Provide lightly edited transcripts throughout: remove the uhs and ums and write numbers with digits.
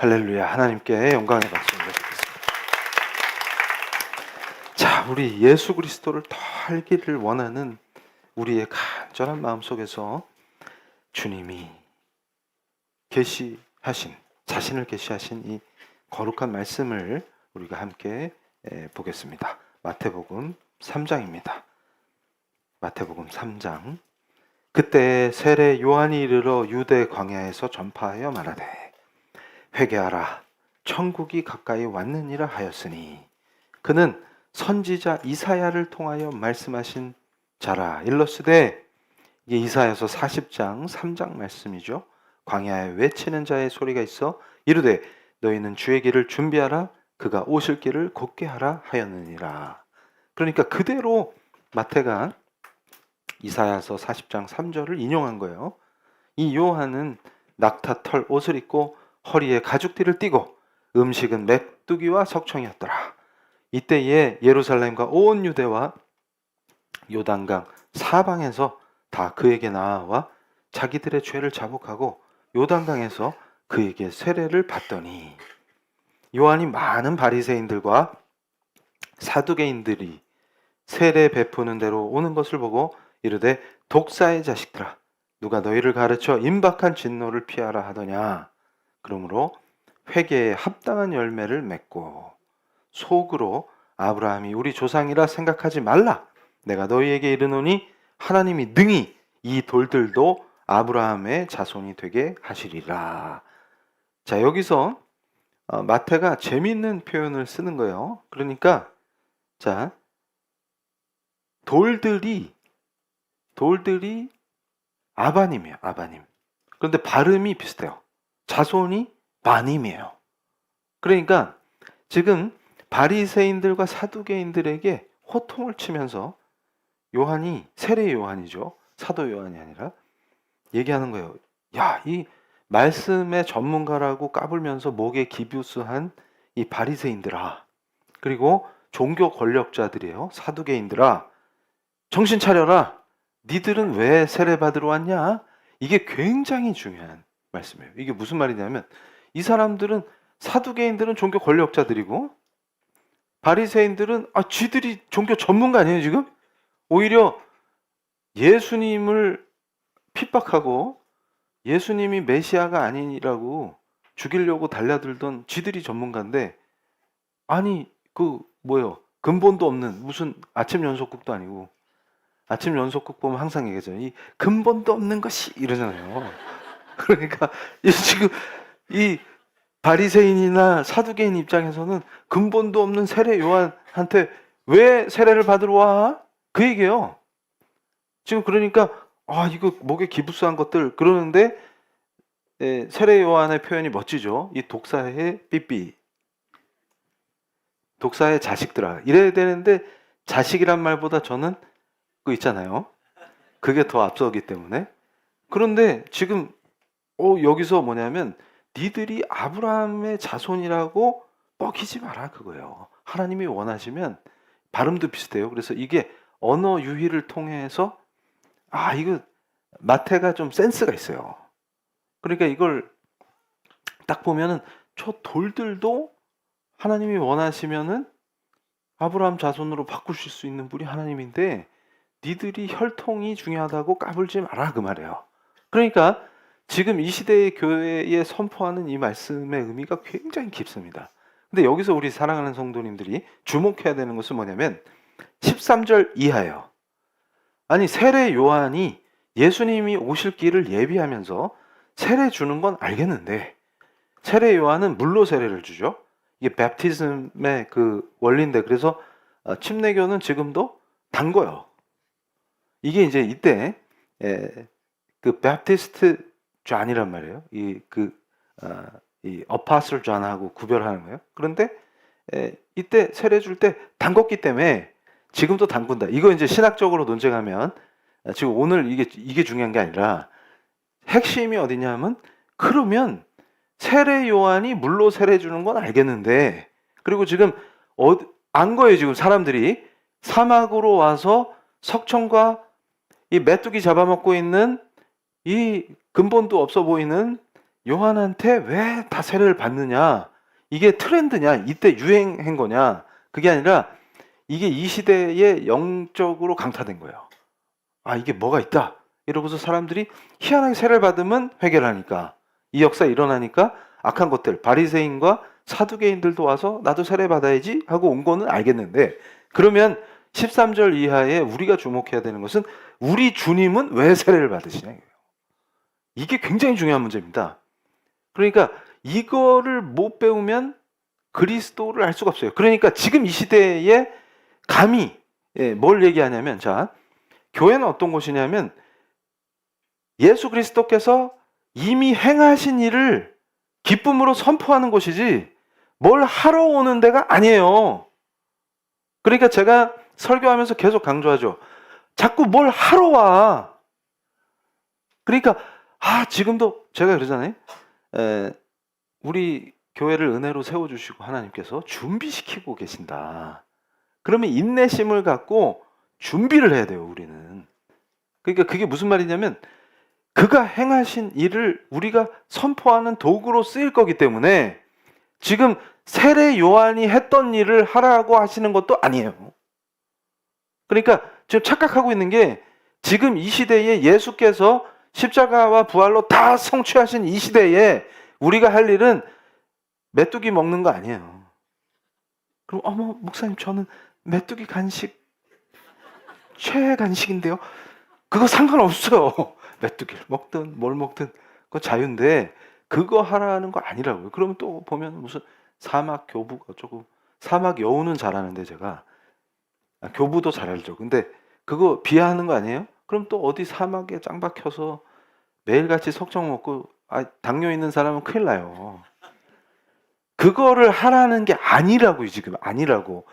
할렐루야. 하나님께 영광의 박수 올려드리겠습니다. 자, 우리 예수 그리스도를 더 알기를 원하는 우리의 간절한 마음속에서 주님이 자신을 계시하신 이 거룩한 말씀을 우리가 함께 보겠습니다. 마태복음 3장입니다. 마태복음 3장. 그때 세례 요한이 이르러 유대 광야에서 전파하여 말하되 회개하라, 천국이 가까이 왔느니라 하였으니 그는 선지자 이사야를 통하여 말씀하신 자라. 일러스되, 이게 이사야서 40장 3장 말씀이죠. 광야에 외치는 자의 소리가 있어 이르되 너희는 주의 길을 준비하라, 그가 오실 길을 곧게 하라 하였느니라. 그러니까 그대로 마태가 이사야서 40장 3절을 인용한 거예요. 이 요한은 낙타 털 옷을 입고 허리에 가죽띠를 띠고 음식은 메뚜기와 석청이었더라. 이때에 예루살렘과 온 유대와 요단강 사방에서 다 그에게 나와 자기들의 죄를 자복하고 요단강에서 그에게 세례를 받더니, 요한이 많은 바리새인들과 사두개인들이 세례 베푸는 대로 오는 것을 보고 이르되 독사의 자식들아, 누가 너희를 가르쳐 임박한 진노를 피하라 하더냐. 그러므로 회개에 합당한 열매를 맺고 속으로 아브라함이 우리 조상이라 생각하지 말라. 내가 너희에게 이르노니 하나님이 능히 이 돌들도 아브라함의 자손이 되게 하시리라. 자, 여기서 마태가 재미있는 표현을 쓰는 거예요. 그러니까 자, 돌들이 아바님이에요. 아바님. 그런데 발음이 비슷해요. 자손이 마님이에요. 그러니까 지금 바리새인들과 사두개인들에게 호통을 치면서 요한이, 세례 요한이죠, 사도 요한이 아니라, 얘기하는 거예요. 야, 이 말씀의 전문가라고 까불면서 목에 기부스한 이 바리새인들아, 그리고 종교 권력자들이에요. 사두개인들아, 정신 차려라. 니들은 왜 세례 받으러 왔냐? 이게 굉장히 중요한 말씀이에요. 이게 무슨 말이냐면, 이 사람들은, 사두개인들은 종교 권력자들이고 바리새인들은 쥐들이 종교 전문가 아니에요 지금? 오히려 예수님을 핍박하고 예수님이 메시아가 아니라고 죽이려고 달려들던 쥐들이 전문가인데, 아니 근본도 없는, 무슨 아침 연속극도 아니고, 아침 연속극 보면 항상 얘기하잖아요. 이 근본도 없는 것이 이러잖아요. 그러니까 지금 이 바리새인이나 사두개인 입장에서는 근본도 없는 세례 요한한테 왜 세례를 받으러 와? 그 얘기예요. 지금 그러니까 이거 목에 기부스한 것들 그러는데, 세례 요한의 표현이 멋지죠. 이 독사의 삐삐, 독사의 자식들아 이래야 되는데, 자식이란 말보다 저는 그 있잖아요, 그게 더 앞서기 때문에. 그런데 지금 여기서 뭐냐면, 니들이 아브라함의 자손이라고 뻐기지 마라 그거예요. 하나님이 원하시면, 발음도 비슷해요. 그래서 이게 언어 유희를 통해서 이거 마태가 좀 센스가 있어요. 그러니까 이걸 딱 보면은 저 돌들도 하나님이 원하시면은 아브라함 자손으로 바꾸실 수 있는 분이 하나님인데, 니들이 혈통이 중요하다고 까불지 마라 그 말이에요. 그러니까 지금 이 시대의 교회에 선포하는 이 말씀의 의미가 굉장히 깊습니다. 근데 여기서 우리 사랑하는 성도님들이 주목해야 되는 것은 뭐냐면 13절 이하예요. 아니, 세례 요한이 예수님이 오실 길을 예비하면서 세례 주는 건 알겠는데, 세례 요한은 물로 세례를 주죠. 이게 베프티즘의 그 원리인데, 그래서 침례교는 지금도 담궈요. 이게 이제 이때 그 베프티스트 존이란 말이에요. 이 어파슬 존하고 구별하는 거예요. 그런데 이때 세례 줄 때 담궜기 때문에 지금도 담근다. 이거 이제 신학적으로 논쟁하면, 지금 오늘 이게 중요한 게 아니라 핵심이 어디냐면, 그러면 세례 요한이 물로 세례 주는 건 알겠는데, 그리고 지금 안 거예요. 지금 사람들이 사막으로 와서 석청과 이 메뚜기 잡아먹고 있는 이 근본도 없어 보이는 요한한테 왜 다 세례를 받느냐? 이게 트렌드냐? 이때 유행한 거냐? 그게 아니라 이게 이 시대에 영적으로 강타된 거예요. 아, 이게 뭐가 있다. 이러고서 사람들이 희한하게 세례를 받으면 회개를 하니까, 이 역사 일어나니까 악한 것들, 바리새인과 사두개인들도 와서 나도 세례 받아야지 하고 온 거는 알겠는데, 그러면 13절 이하에 우리가 주목해야 되는 것은 우리 주님은 왜 세례를 받으시냐. 이게 굉장히 중요한 문제입니다. 그러니까 이거를 못 배우면 그리스도를 알 수가 없어요. 그러니까 지금 이 시대에 감히 뭘 얘기하냐면, 자, 교회는 어떤 곳이냐면 예수 그리스도께서 이미 행하신 일을 기쁨으로 선포하는 곳이지 뭘 하러 오는 데가 아니에요. 그러니까 제가 설교하면서 계속 강조하죠. 자꾸 뭘 하러 와. 그러니까 지금도 제가 그러잖아요. 우리 교회를 은혜로 세워주시고 하나님께서 준비시키고 계신다. 그러면 인내심을 갖고 준비를 해야 돼요, 우리는. 그러니까 그게 무슨 말이냐면 그가 행하신 일을 우리가 선포하는 도구로 쓰일 거기 때문에 지금 세례 요한이 했던 일을 하라고 하시는 것도 아니에요. 그러니까 지금 착각하고 있는 게 지금 이 시대에 예수께서 십자가와 부활로 다 성취하신 이 시대에 우리가 할 일은 메뚜기 먹는 거 아니에요. 그럼 어머 목사님 저는 메뚜기 간식 최애 간식인데요. 그거 상관없어요. 메뚜기를 먹든 뭘 먹든 그거 자유인데 그거 하라는 거 아니라고요. 그러면 또 보면 무슨 사막 교부 어쩌고 사막 여우는 잘하는데 제가 교부도 잘 알죠. 근데 그거 비하하는 거 아니에요? 그럼 또 어디 사막에 짱 박혀서 매일같이 석청 먹고 당뇨 있는 사람은 큰일 나요. 그거를 하라는 게 아니라고요. 지금 아니라고.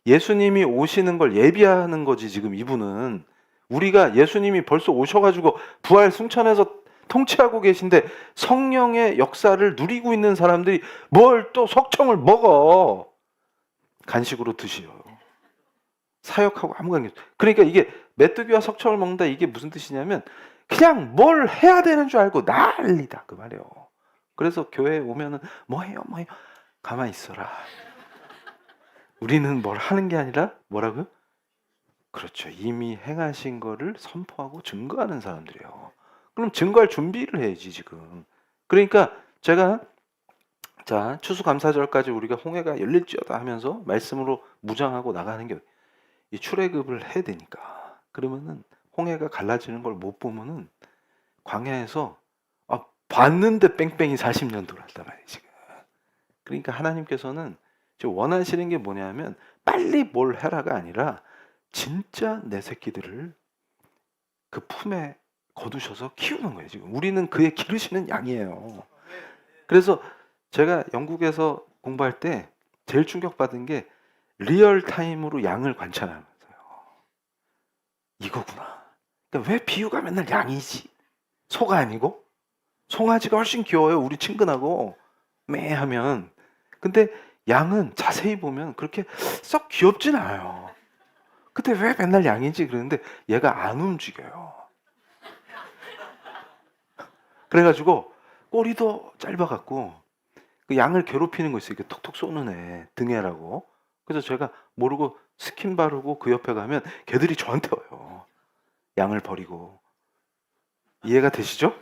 예수님이 오시는 걸 예비하는 거지 지금 이분은. 우리가 예수님이 벌써 오셔가지고 부활 승천해서 통치하고 계신데 성령의 역사를 누리고 있는 사람들이 뭘 또 석청을 먹어. 간식으로 드시오. 사역하고 아무 관계 없어. 그러니까 이게 메뚜기와 석청을 먹는다 이게 무슨 뜻이냐면 그냥 뭘 해야 되는 줄 알고 난리다 그 말이에요. 그래서 교회에 오면은 뭐해요 가만히 있어라. 우리는 뭘 하는 게 아니라 뭐라고요? 그렇죠. 이미 행하신 거를 선포하고 증거하는 사람들이에요. 그럼 증거할 준비를 해야지 지금. 그러니까 제가 자 추수감사절까지 우리가 홍해가 열릴지어다 하면서 말씀으로 무장하고 나가는 게 이 출애굽을 해야 되니까. 그러면은 홍해가 갈라지는 걸 못 보면은 광야에서 봤는데 뺑뺑이 40년 돌았단 말이에요 지금. 그러니까 하나님께서는 지금 원하시는 게 뭐냐면 빨리 뭘 해라가 아니라 진짜 내 새끼들을 그 품에 거두셔서 키우는 거예요 지금. 우리는 그의 기르시는 양이에요. 그래서 제가 영국에서 공부할 때 제일 충격받은 게 리얼타임으로 양을 관찰하면서요. 이거구나. 그러니까 왜 비유가 맨날 양이지? 소가 아니고? 송아지가 훨씬 귀여워요. 우리 친근하고 매 하면. 근데 양은 자세히 보면 그렇게 썩 귀엽진 않아요. 근데 왜 맨날 양이지? 그러는데 얘가 안 움직여요. 그래가지고 꼬리도 짧아갖고 그 양을 괴롭히는 거 있어요. 이렇게 톡톡 쏘는 애 등애라고. 그래서 제가 모르고 스킨 바르고 그 옆에 가면 걔들이 저한테 와요. 양을 버리고. 이해가 되시죠?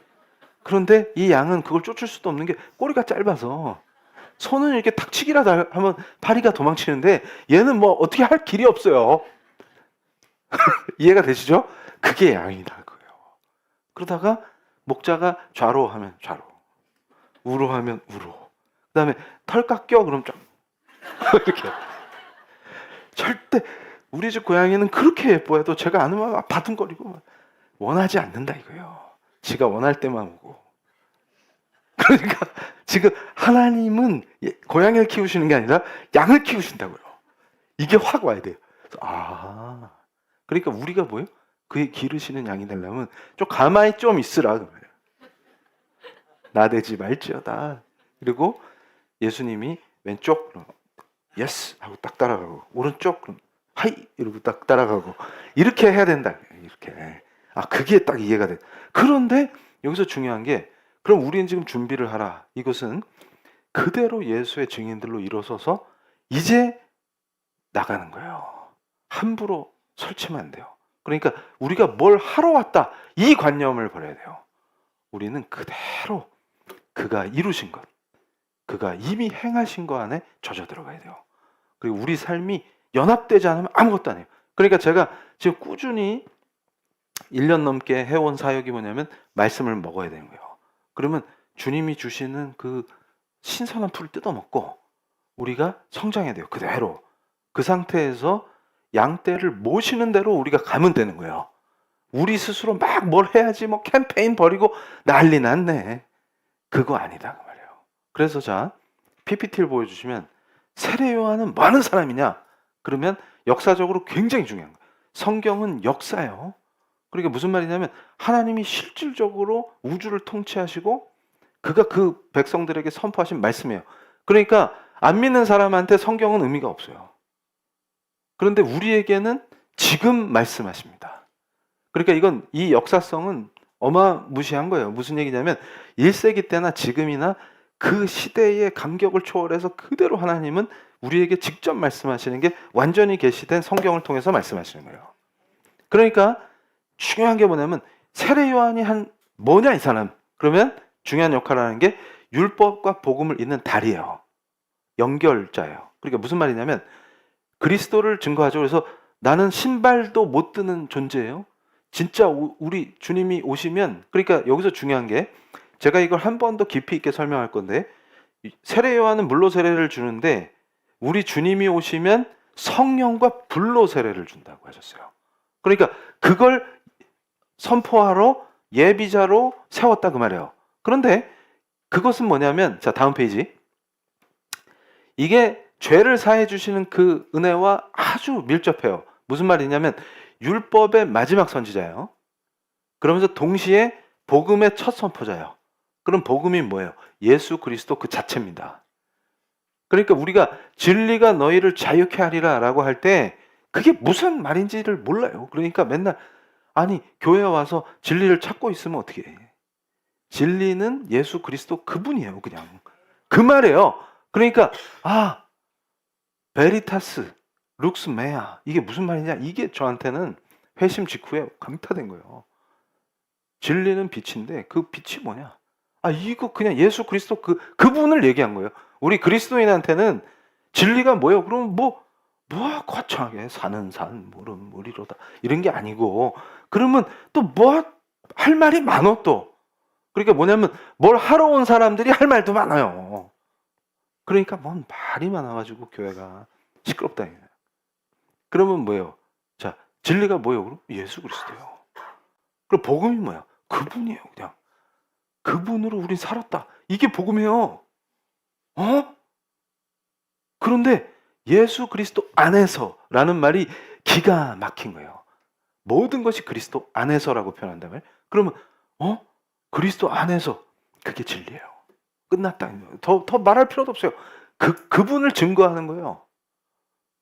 그런데 이 양은 그걸 쫓을 수도 없는 게 꼬리가 짧아서 손은 이렇게 탁치기라 하면 파리가 도망치는데 얘는 뭐 어떻게 할 길이 없어요. 이해가 되시죠? 그게 양이다 그거예요. 그러다가 목자가 좌로 하면 좌로, 우로 하면 우로. 그다음에 털 깎여 그럼 좀 이렇게. 절대 우리 집 고양이는 그렇게 예뻐해도 제가 안으면 바둥거리고 원하지 않는다 이거예요. 지가 원할 때만 오고. 그러니까 지금 하나님은 고양이를 키우시는 게 아니라 양을 키우신다고요. 이게 확 와야 돼요. 그러니까 우리가 뭐예요? 그의 기르시는 양이 되려면 좀 가만히 좀 있으라 그 말이에요. 나대지 말지어다. 그리고 예수님이 왼쪽 예스 하고 딱 따라가고 오른쪽 그럼 하이 이러고 딱 따라가고 이렇게 해야 된다. 이렇게. 그게 딱 이해가 돼. 그런데 여기서 중요한 게 그럼 우리는 지금 준비를 하라. 이것은 그대로 예수의 증인들로 일어서서 이제 나가는 거예요. 함부로 설치면 안 돼요. 그러니까 우리가 뭘 하러 왔다, 이 관념을 버려야 돼요. 우리는 그대로 그가 이루신 것, 그가 이미 행하신 것 안에 젖어 들어가야 돼요. 그리고 우리 삶이 연합되지 않으면 아무것도 아니에요. 그러니까 제가 지금 꾸준히 1년 넘게 해온 사역이 뭐냐면 말씀을 먹어야 되는 거예요. 그러면 주님이 주시는 그 신선한 풀을 뜯어먹고 우리가 성장해야 돼요. 그대로. 그 상태에서 양떼를 모시는 대로 우리가 가면 되는 거예요. 우리 스스로 막 뭘 해야지, 뭐 캠페인 벌이고 난리 났네. 그거 아니다 그 말이에요. 그래서 자, PPT를 보여주시면 세례 요한은 뭐 하는 사람이냐? 그러면 역사적으로 굉장히 중요한 거예요. 성경은 역사예요. 그러니까 무슨 말이냐면 하나님이 실질적으로 우주를 통치하시고 그가 그 백성들에게 선포하신 말씀이에요. 그러니까 안 믿는 사람한테 성경은 의미가 없어요. 그런데 우리에게는 지금 말씀하십니다. 그러니까 이건, 이 역사성은 어마무시한 거예요. 무슨 얘기냐면 1세기 때나 지금이나 그 시대의 간격을 초월해서 그대로 하나님은 우리에게 직접 말씀하시는 게 완전히 계시된 성경을 통해서 말씀하시는 거예요. 그러니까 중요한 게 뭐냐면 세례 요한이 한 뭐냐 이 사람. 그러면 중요한 역할을 하는 게 율법과 복음을 잇는 다리예요. 연결자예요. 그러니까 무슨 말이냐면 그리스도를 증거하죠. 그래서 나는 신발도 못 드는 존재예요. 진짜 우리 주님이 오시면, 그러니까 여기서 중요한 게, 제가 이걸 한 번 더 깊이 있게 설명할 건데, 세례 요한은 물로 세례를 주는데 우리 주님이 오시면 성령과 불로 세례를 준다고 하셨어요. 그러니까 그걸 선포하러 예비자로 세웠다 그 말이에요. 그런데 그것은 뭐냐면, 자 다음 페이지, 이게 죄를 사해 주시는 그 은혜와 아주 밀접해요. 무슨 말이냐면 율법의 마지막 선지자예요. 그러면서 동시에 복음의 첫 선포자예요. 그럼 복음이 뭐예요? 예수 그리스도 그 자체입니다. 그러니까 우리가 진리가 너희를 자유케 하리라 라고 할 때 그게 무슨 말인지를 몰라요. 그러니까 맨날, 아니 교회 와서 진리를 찾고 있으면 어떻게 해? 진리는 예수 그리스도 그분이에요. 그냥 그 말이에요. 그러니까 베리타스 룩스 메아, 이게 무슨 말이냐, 이게 저한테는 회심 직후에 강타된 거예요. 진리는 빛인데 그 빛이 뭐냐, 이거 그냥 예수 그리스도 그분을 얘기한 거예요. 우리 그리스도인한테는 진리가 뭐예요? 그럼 뭐 거창하게 사는 산 물은 물이로다 이런 게 아니고, 그러면 또 뭐 할 말이 많어 또. 그러니까 뭐냐면 뭘 하러 온 사람들이 할 말도 많아요. 그러니까 뭔 말이 많아가지고 교회가 시끄럽다. 그러면 뭐예요? 자, 진리가 뭐예요? 그럼 예수 그리스도예요. 그럼 복음이 뭐야? 그분이에요. 그냥 그분으로 우린 살았다. 이게 복음이에요. 그런데 예수 그리스도 안에서라는 말이 기가 막힌 거예요. 모든 것이 그리스도 안에서라고 표현한다면, 그러면 그리스도 안에서, 그게 진리예요. 끝났다. 더 말할 필요도 없어요. 그분을 증거하는 거예요.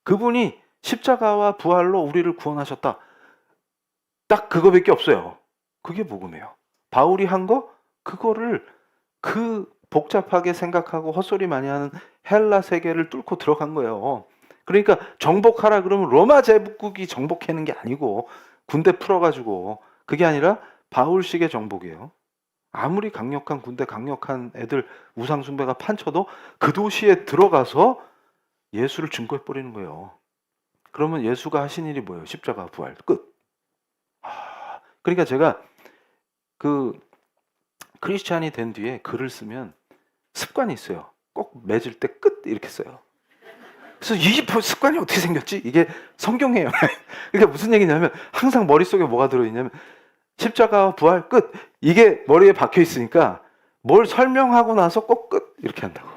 그분이 십자가와 부활로 우리를 구원하셨다. 딱 그거밖에 없어요. 그게 복음이에요. 바울이 한 거, 그거를 그 복잡하게 생각하고 헛소리 많이 하는 헬라 세계를 뚫고 들어간 거예요. 그러니까 정복하라 그러면 로마 제국이 정복하는 게 아니고 군대 풀어가지고, 그게 아니라 바울식의 정복이에요. 아무리 강력한 군대, 강력한 애들 우상 숭배가 판쳐도 그 도시에 들어가서 예수를 증거해버리는 거예요. 그러면 예수가 하신 일이 뭐예요? 십자가 부활 끝. 그러니까 제가 그 크리스찬이 된 뒤에 글을 쓰면 습관이 있어요. 꼭 맺을 때 끝 이렇게 써요. 그래서 이 습관이 어떻게 생겼지? 이게 성경이에요. 그러니까 무슨 얘기냐면 항상 머릿속에 뭐가 들어있냐면 십자가 부활 끝, 이게 머리에 박혀 있으니까 뭘 설명하고 나서 꼭 끝 이렇게 한다고.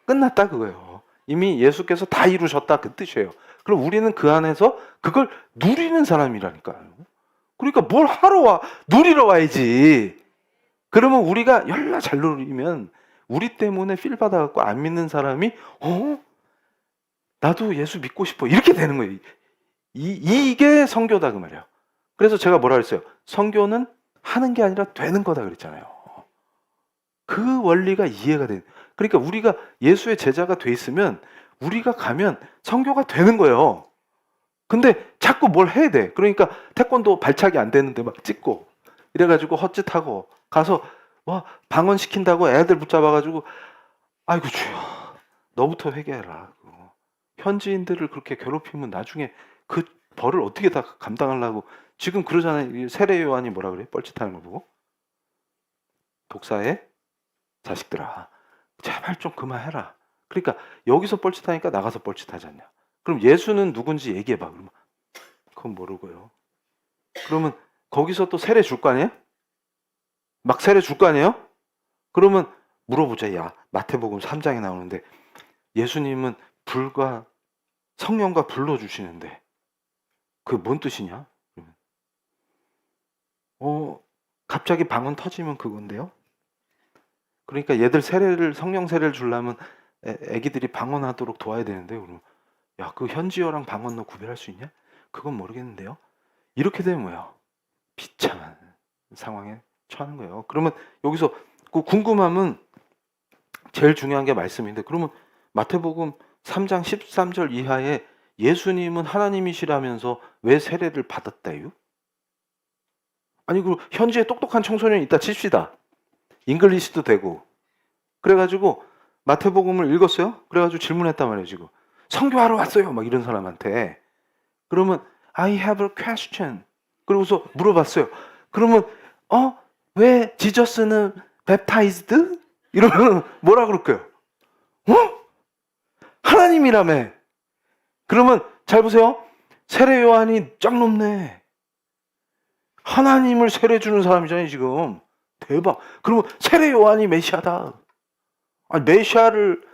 끝났다 그거예요. 이미 예수께서 다 이루셨다 그 뜻이에요. 그럼 우리는 그 안에서 그걸 누리는 사람이라니까요. 그러니까 뭘 하러 와? 누리러 와야지. 그러면 우리가 열나 잘 누리면 우리 때문에 필 받아갖고 안 믿는 사람이 나도 예수 믿고 싶어 이렇게 되는 거예요. 이게 선교다 그 말이에요. 그래서 제가 뭐라 그랬어요? 선교는 하는 게 아니라 되는 거다 그랬잖아요. 그 원리가 이해가 돼. 그러니까 우리가 예수의 제자가 돼 있으면 우리가 가면 선교가 되는 거예요. 근데 자꾸 뭘 해야 돼. 그러니까 태권도 발차기 안 되는데 막 찍고 이래가지고 헛짓하고 가서 와 방언시킨다고 애들 붙잡아가지고 아이고 주여 너부터 회개해라. 현지인들을 그렇게 괴롭히면 나중에 그 벌을 어떻게 다 감당하려고 지금 그러잖아요. 세례 요한이 뭐라 그래요? 뻘짓하는 거 보고 독사의 자식들아 제발 좀 그만해라. 그러니까 여기서 뻘짓하니까 나가서 뻘짓하지 않냐. 그럼 예수는 누군지 얘기해봐. 그러면 그건 모르고요. 그러면 거기서 또 세례 줄 거 아니에요? 막 세례 줄 거 아니에요? 그러면 물어보자. 야 마태복음 3장에 나오는데 예수님은 불과 성령과 불로 주시는데 그게 뭔 뜻이냐? 갑자기 방언 터지면 그건데요. 그러니까 얘들 세례를 성령 세례를 주려면 애기들이 방언하도록 도와야 되는데 그럼 야 그 현지어랑 방언 너 구별할 수 있냐? 그건 모르겠는데요. 이렇게 되면 뭐야? 비참한 상황에 처하는 거예요. 그러면 여기서 그 궁금함은 제일 중요한 게 말씀인데 그러면 마태복음 3장 13절 이하에 예수님은 하나님이시라면서 왜 세례를 받았다요? 아니 그 현지에 똑똑한 청소년이 있다 칩시다. 잉글리시도 되고 그래가지고 마태복음을 읽었어요. 그래가지고 질문했단 말이에요. 지금 선교하러 왔어요. 막 이런 사람한테 그러면 I have a question. 그러고서 물어봤어요. 그러면 왜 지저스는 baptized? 이러면 뭐라 그럴까요? 하나님이라며. 그러면 잘 보세요. 세례 요한이 짱 높네. 하나님을 세례 주는 사람이잖아요 지금. 대박. 그러면 세례 요한이 메시아다. 아니 메시아를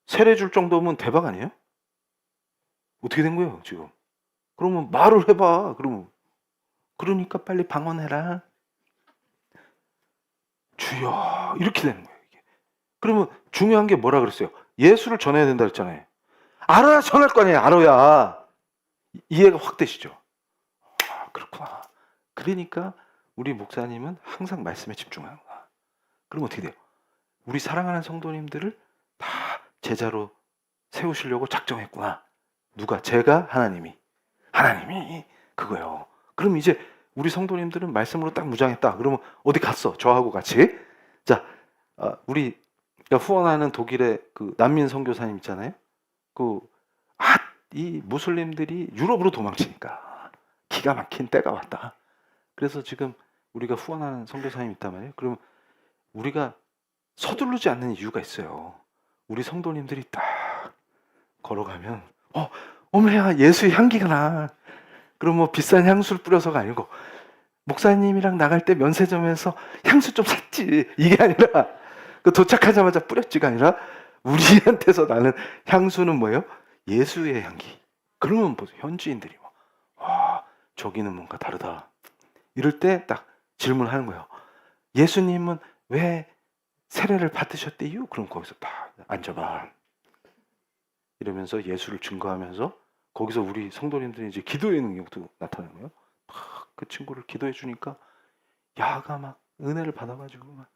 세례 줄 정도면 대박 아니에요? 어떻게 된 거예요 지금? 그러면 말을 해봐. 그러니까 빨리 방언해라. 주여 이렇게 되는 거예요. 이게. 그러면 중요한 게 뭐라 그랬어요? 예수를 전해야 된다 그랬잖아요. 알아야 전할 거 아니에요. 알아야. 이해가 확 되시죠? 아, 그렇구나. 그러니까 우리 목사님은 항상 말씀에 집중하는구나. 그럼 어떻게 돼요? 우리 사랑하는 성도님들을 다 제자로 세우시려고 작정했구나. 누가? 제가? 하나님이 그거예요. 그럼 이제 우리 성도님들은 말씀으로 딱 무장했다. 그러면 어디 갔어? 저하고 같이. 자, 우리 후원하는 독일의 그 난민 선교사님 있잖아요. 이 무슬림들이 유럽으로 도망치니까 기가 막힌 때가 왔다. 그래서 지금 우리가 후원하는 선교사님 있단 말이에요. 그럼 우리가 서두르지 않는 이유가 있어요. 우리 성도님들이 딱 걸어가면 어머야 예수의 향기가 나. 그럼 뭐 비싼 향수를 뿌려서가 아니고 목사님이랑 나갈 때 면세점에서 향수 좀 샀지. 이게 아니라 그 도착하자마자 뿌렸지가 아니라 우리한테서 나는 향수는 뭐예요? 예수의 향기. 그러면 보세요. 현지인들이 저기는 뭔가 다르다. 이럴 때 딱 질문하는 거예요. 예수님은 왜 세례를 받으셨대요? 그럼 거기서 딱 앉아봐. 이러면서 예수를 증거하면서 거기서 우리 성도님들이 이제 기도의 능력도 나타나는 거예요. 그 친구를 기도해 주니까 야가 막 은혜를 받아가지고 막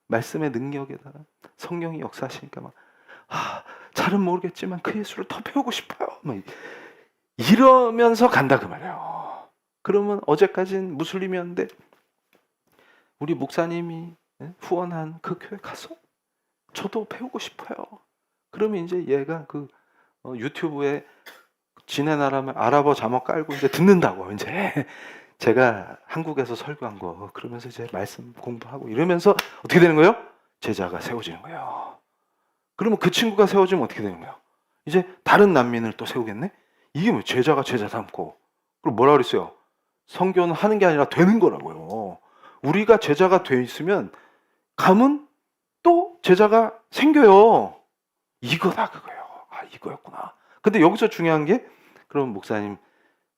말씀의 능력에다가 성령이 역사하시니까 막 잘은 모르겠지만 그 예수를 더 배우고 싶어요. 막 이러면서 간다 그 말이에요. 그러면 어제까지는 무슬림이었는데 우리 목사님이 후원한 그 교회 가서 저도 배우고 싶어요. 그러면 이제 얘가 그 유튜브에 지네 나라면 아랍어 자막 깔고 이제 듣는다고 이제 제가 한국에서 설교한 거 그러면서 이제 말씀 공부하고 이러면서 어떻게 되는 거예요? 제자가 세워지는 거예요. 그러면 그 친구가 세워지면 어떻게 되는 거예요? 이제 다른 난민을 또 세우겠네? 이게 뭐 제자가 제자 삼고 그럼 뭐라 그랬어요? 선교는 하는 게 아니라 되는 거라고요. 우리가 제자가 돼 있으면 가면 또 제자가 생겨요. 이거다 그거예요. 이거였구나. 근데 여기서 중요한 게 그럼 목사님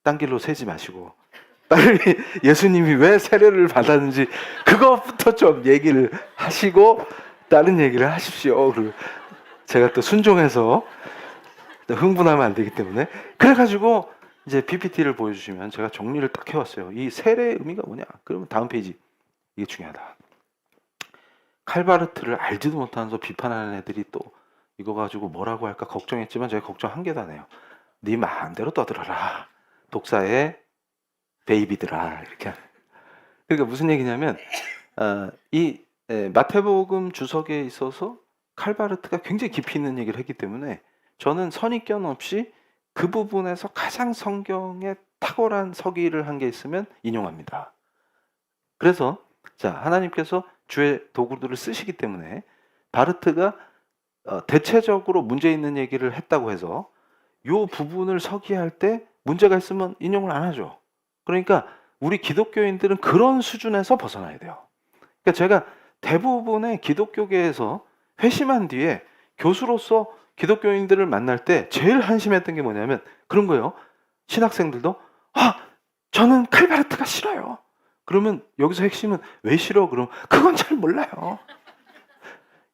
딴 길로 새지 마시고 빨리 예수님이 왜 세례를 받았는지 그것부터 좀 얘기를 하시고 다른 얘기를 하십시오. 그리고 제가 또 순종해서 또 흥분하면 안 되기 때문에 그래가지고 이제 PPT를 보여주시면 제가 정리를 딱 해왔어요. 이 세례의 의미가 뭐냐? 그러면 다음 페이지 이게 중요하다. 칼바르트를 알지도 못하면서 비판하는 애들이 또 이거 가지고 뭐라고 할까 걱정했지만 제가 걱정 한 개도 안 해요. 네 마음대로 떠들어라. 독사의 베이비들아. 이렇게. 그러니까 무슨 얘기냐면 이 마태복음 주석에 있어서 칼바르트가 굉장히 깊이 있는 얘기를 했기 때문에 저는 선입견 없이 그 부분에서 가장 성경에 탁월한 서기를 한 게 있으면 인용합니다. 그래서 자, 하나님께서 주의 도구들을 쓰시기 때문에 바르트가 대체적으로 문제 있는 얘기를 했다고 해서 요 부분을 서기할 때 문제가 있으면 인용을 안 하죠. 그러니까 우리 기독교인들은 그런 수준에서 벗어나야 돼요. 그러니까 제가 대부분의 기독교계에서 회심한 뒤에 교수로서 기독교인들을 만날 때 제일 한심했던 게 뭐냐면 그런 거예요. 신학생들도 저는 칼바르트가 싫어요. 그러면 여기서 핵심은 왜 싫어? 그럼 그건 잘 몰라요.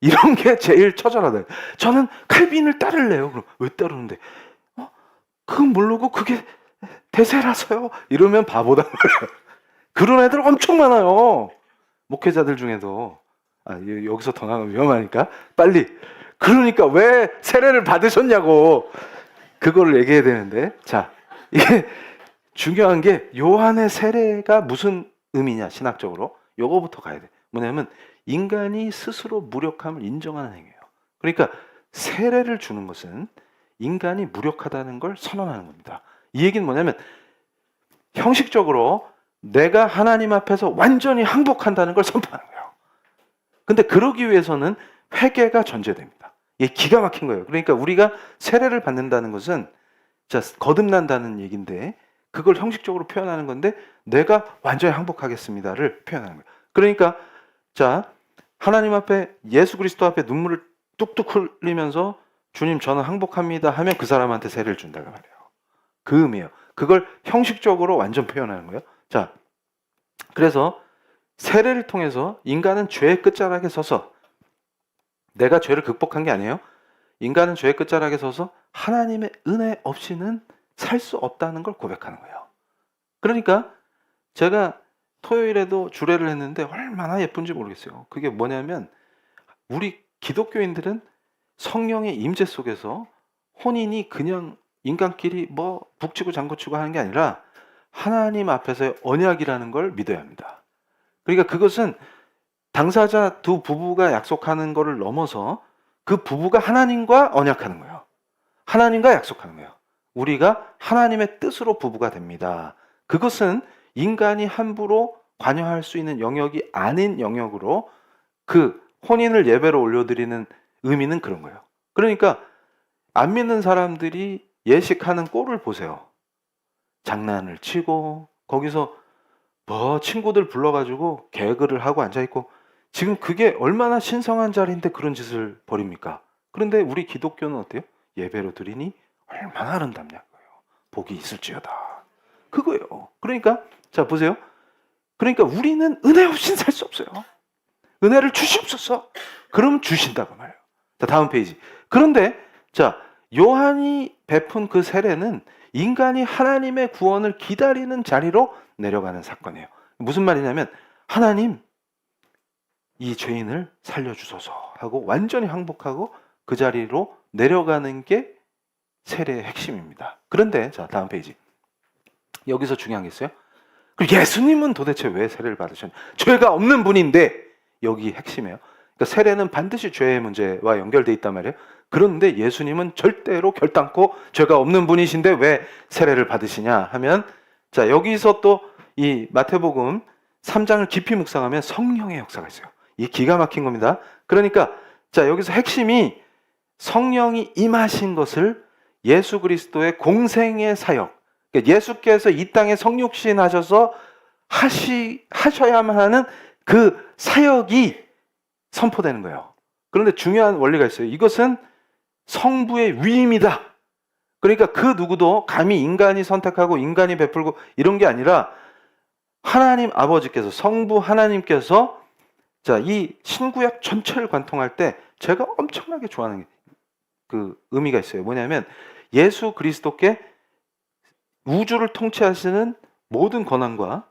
이런 게 제일 처절하다. 저는 칼빈을 따를래요. 그럼 왜 따르는데? 그건 모르고 그게 대세라서요. 이러면 바보다 말이에요. 그런 애들 엄청 많아요. 목회자들 중에도. 여기서 더 나가면 위험하니까 빨리. 그러니까 왜 세례를 받으셨냐고 그거를 얘기해야 되는데, 자, 이게 중요한 게 요한의 세례가 무슨 의미냐 신학적으로 요거부터 가야 돼. 뭐냐면 인간이 스스로 무력함을 인정하는 행위예요. 그러니까 세례를 주는 것은 인간이 무력하다는 걸 선언하는 겁니다. 이 얘기는 뭐냐면 형식적으로 내가 하나님 앞에서 완전히 항복한다는 걸 선포하는 거예요. 근데 그러기 위해서는 회개가 전제됩니다. 이게 기가 막힌 거예요. 그러니까 우리가 세례를 받는다는 것은 자, 거듭난다는 얘기인데 그걸 형식적으로 표현하는 건데 내가 완전히 항복하겠습니다를 표현하는 거예요. 그러니까 자, 하나님 앞에 예수 그리스도 앞에 눈물을 뚝뚝 흘리면서 주님 저는 항복합니다 하면 그 사람한테 세례를 준다고 말해요. 그 의미예요. 그걸 형식적으로 완전 표현하는 거예요. 자, 그래서 세례를 통해서 인간은 죄의 끝자락에 서서 내가 죄를 극복한 게 아니에요. 인간은 죄의 끝자락에 서서 하나님의 은혜 없이는 살 수 없다는 걸 고백하는 거예요. 그러니까 제가 토요일에도 주례를 했는데 얼마나 예쁜지 모르겠어요. 그게 뭐냐면 우리 기독교인들은 성령의 임재 속에서 혼인이 그냥 인간끼리 뭐 북치고 장구치고 하는 게 아니라 하나님 앞에서의 언약이라는 걸 믿어야 합니다. 그러니까 그것은 당사자 두 부부가 약속하는 거를 넘어서 그 부부가 하나님과 언약하는 거예요. 하나님과 약속하는 거예요. 우리가 하나님의 뜻으로 부부가 됩니다. 그것은 인간이 함부로 관여할 수 있는 영역이 아닌 영역으로 그 혼인을 예배로 올려드리는 의미는 그런 거예요. 그러니까 안 믿는 사람들이 예식하는 꼴을 보세요. 장난을 치고 거기서 뭐 친구들 불러가지고 개그를 하고 앉아있고 지금 그게 얼마나 신성한 자리인데 그런 짓을 벌입니까? 그런데 우리 기독교는 어때요? 예배로 드리니 얼마나 아름답냐고요. 복이 있을지어다. 그거예요. 그러니까 자 보세요. 그러니까 우리는 은혜 없이는 살 수 없어요. 은혜를 주시옵소서. 그러면 주신다고 말해요. 자 다음 페이지. 그런데 자 요한이 베푼 그 세례는 인간이 하나님의 구원을 기다리는 자리로 내려가는 사건이에요. 무슨 말이냐면 하나님 이 죄인을 살려주소서 하고 완전히 항복하고 그 자리로 내려가는 게 세례의 핵심입니다. 그런데 자 다음 페이지. 여기서 중요한 게 있어요. 그럼 예수님은 도대체 왜 세례를 받으셨냐? 죄가 없는 분인데 여기 핵심이에요. 그러니까 세례는 반드시 죄의 문제와 연결돼 있단 말이에요. 그런데 예수님은 절대로 결단코 죄가 없는 분이신데 왜 세례를 받으시냐 하면 자 여기서 또 이 마태복음 3장을 깊이 묵상하면 성령의 역사가 있어요. 이 기가 막힌 겁니다. 그러니까 자 여기서 핵심이 성령이 임하신 것을 예수 그리스도의 공생의 사역, 그러니까 예수께서 이 땅에 성육신 하셔서 하셔야만 하는 그 사역이 선포되는 거예요. 그런데 중요한 원리가 있어요. 이것은 성부의 위임이다. 그러니까 그 누구도 감히 인간이 선택하고 인간이 베풀고 이런 게 아니라 하나님 아버지께서 성부 하나님께서 자, 이 신구약 전체를 관통할 때 제가 엄청나게 좋아하는 그 의미가 있어요. 뭐냐면 예수 그리스도께 우주를 통치하시는 모든 권한과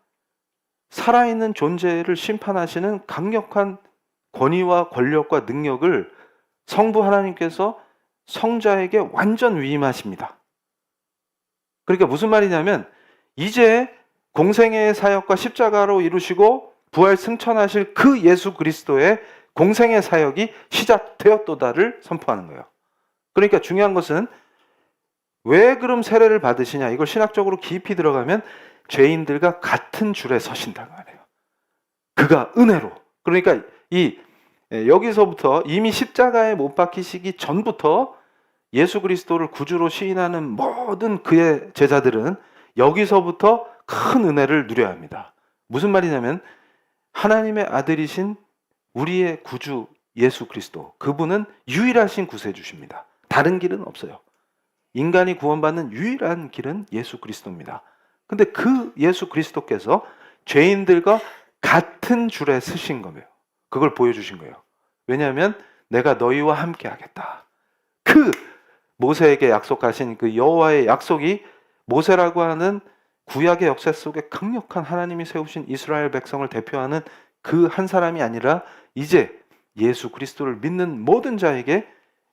살아있는 존재를 심판하시는 강력한 권위와 권력과 능력을 성부 하나님께서 성자에게 완전 위임하십니다. 그러니까 무슨 말이냐면 이제 공생애의 사역과 십자가로 이루시고 부활 승천하실 그 예수 그리스도의 공생의 사역이 시작되었도다를 선포하는 거예요. 그러니까 중요한 것은 왜 그럼 세례를 받으시냐, 이걸 신학적으로 깊이 들어가면 죄인들과 같은 줄에 서신다는 거예요. 그가 은혜로. 그러니까 여기서부터 이미 십자가에 못 박히시기 전부터 예수 그리스도를 구주로 시인하는 모든 그의 제자들은 여기서부터 큰 은혜를 누려야 합니다. 무슨 말이냐면 하나님의 아들이신 우리의 구주 예수 그리스도, 그분은 유일하신 구세주십니다. 다른 길은 없어요. 인간이 구원받는 유일한 길은 예수 그리스도입니다. 근데 그 예수 그리스도께서 죄인들과 같은 줄에 서신 거예요. 그걸 보여주신 거예요. 왜냐하면 내가 너희와 함께 하겠다. 그 모세에게 약속하신 그 여호와의 약속이 모세라고 하는 구약의 역사 속에 강력한 하나님이 세우신 이스라엘 백성을 대표하는 그 한 사람이 아니라 이제 예수 그리스도를 믿는 모든 자에게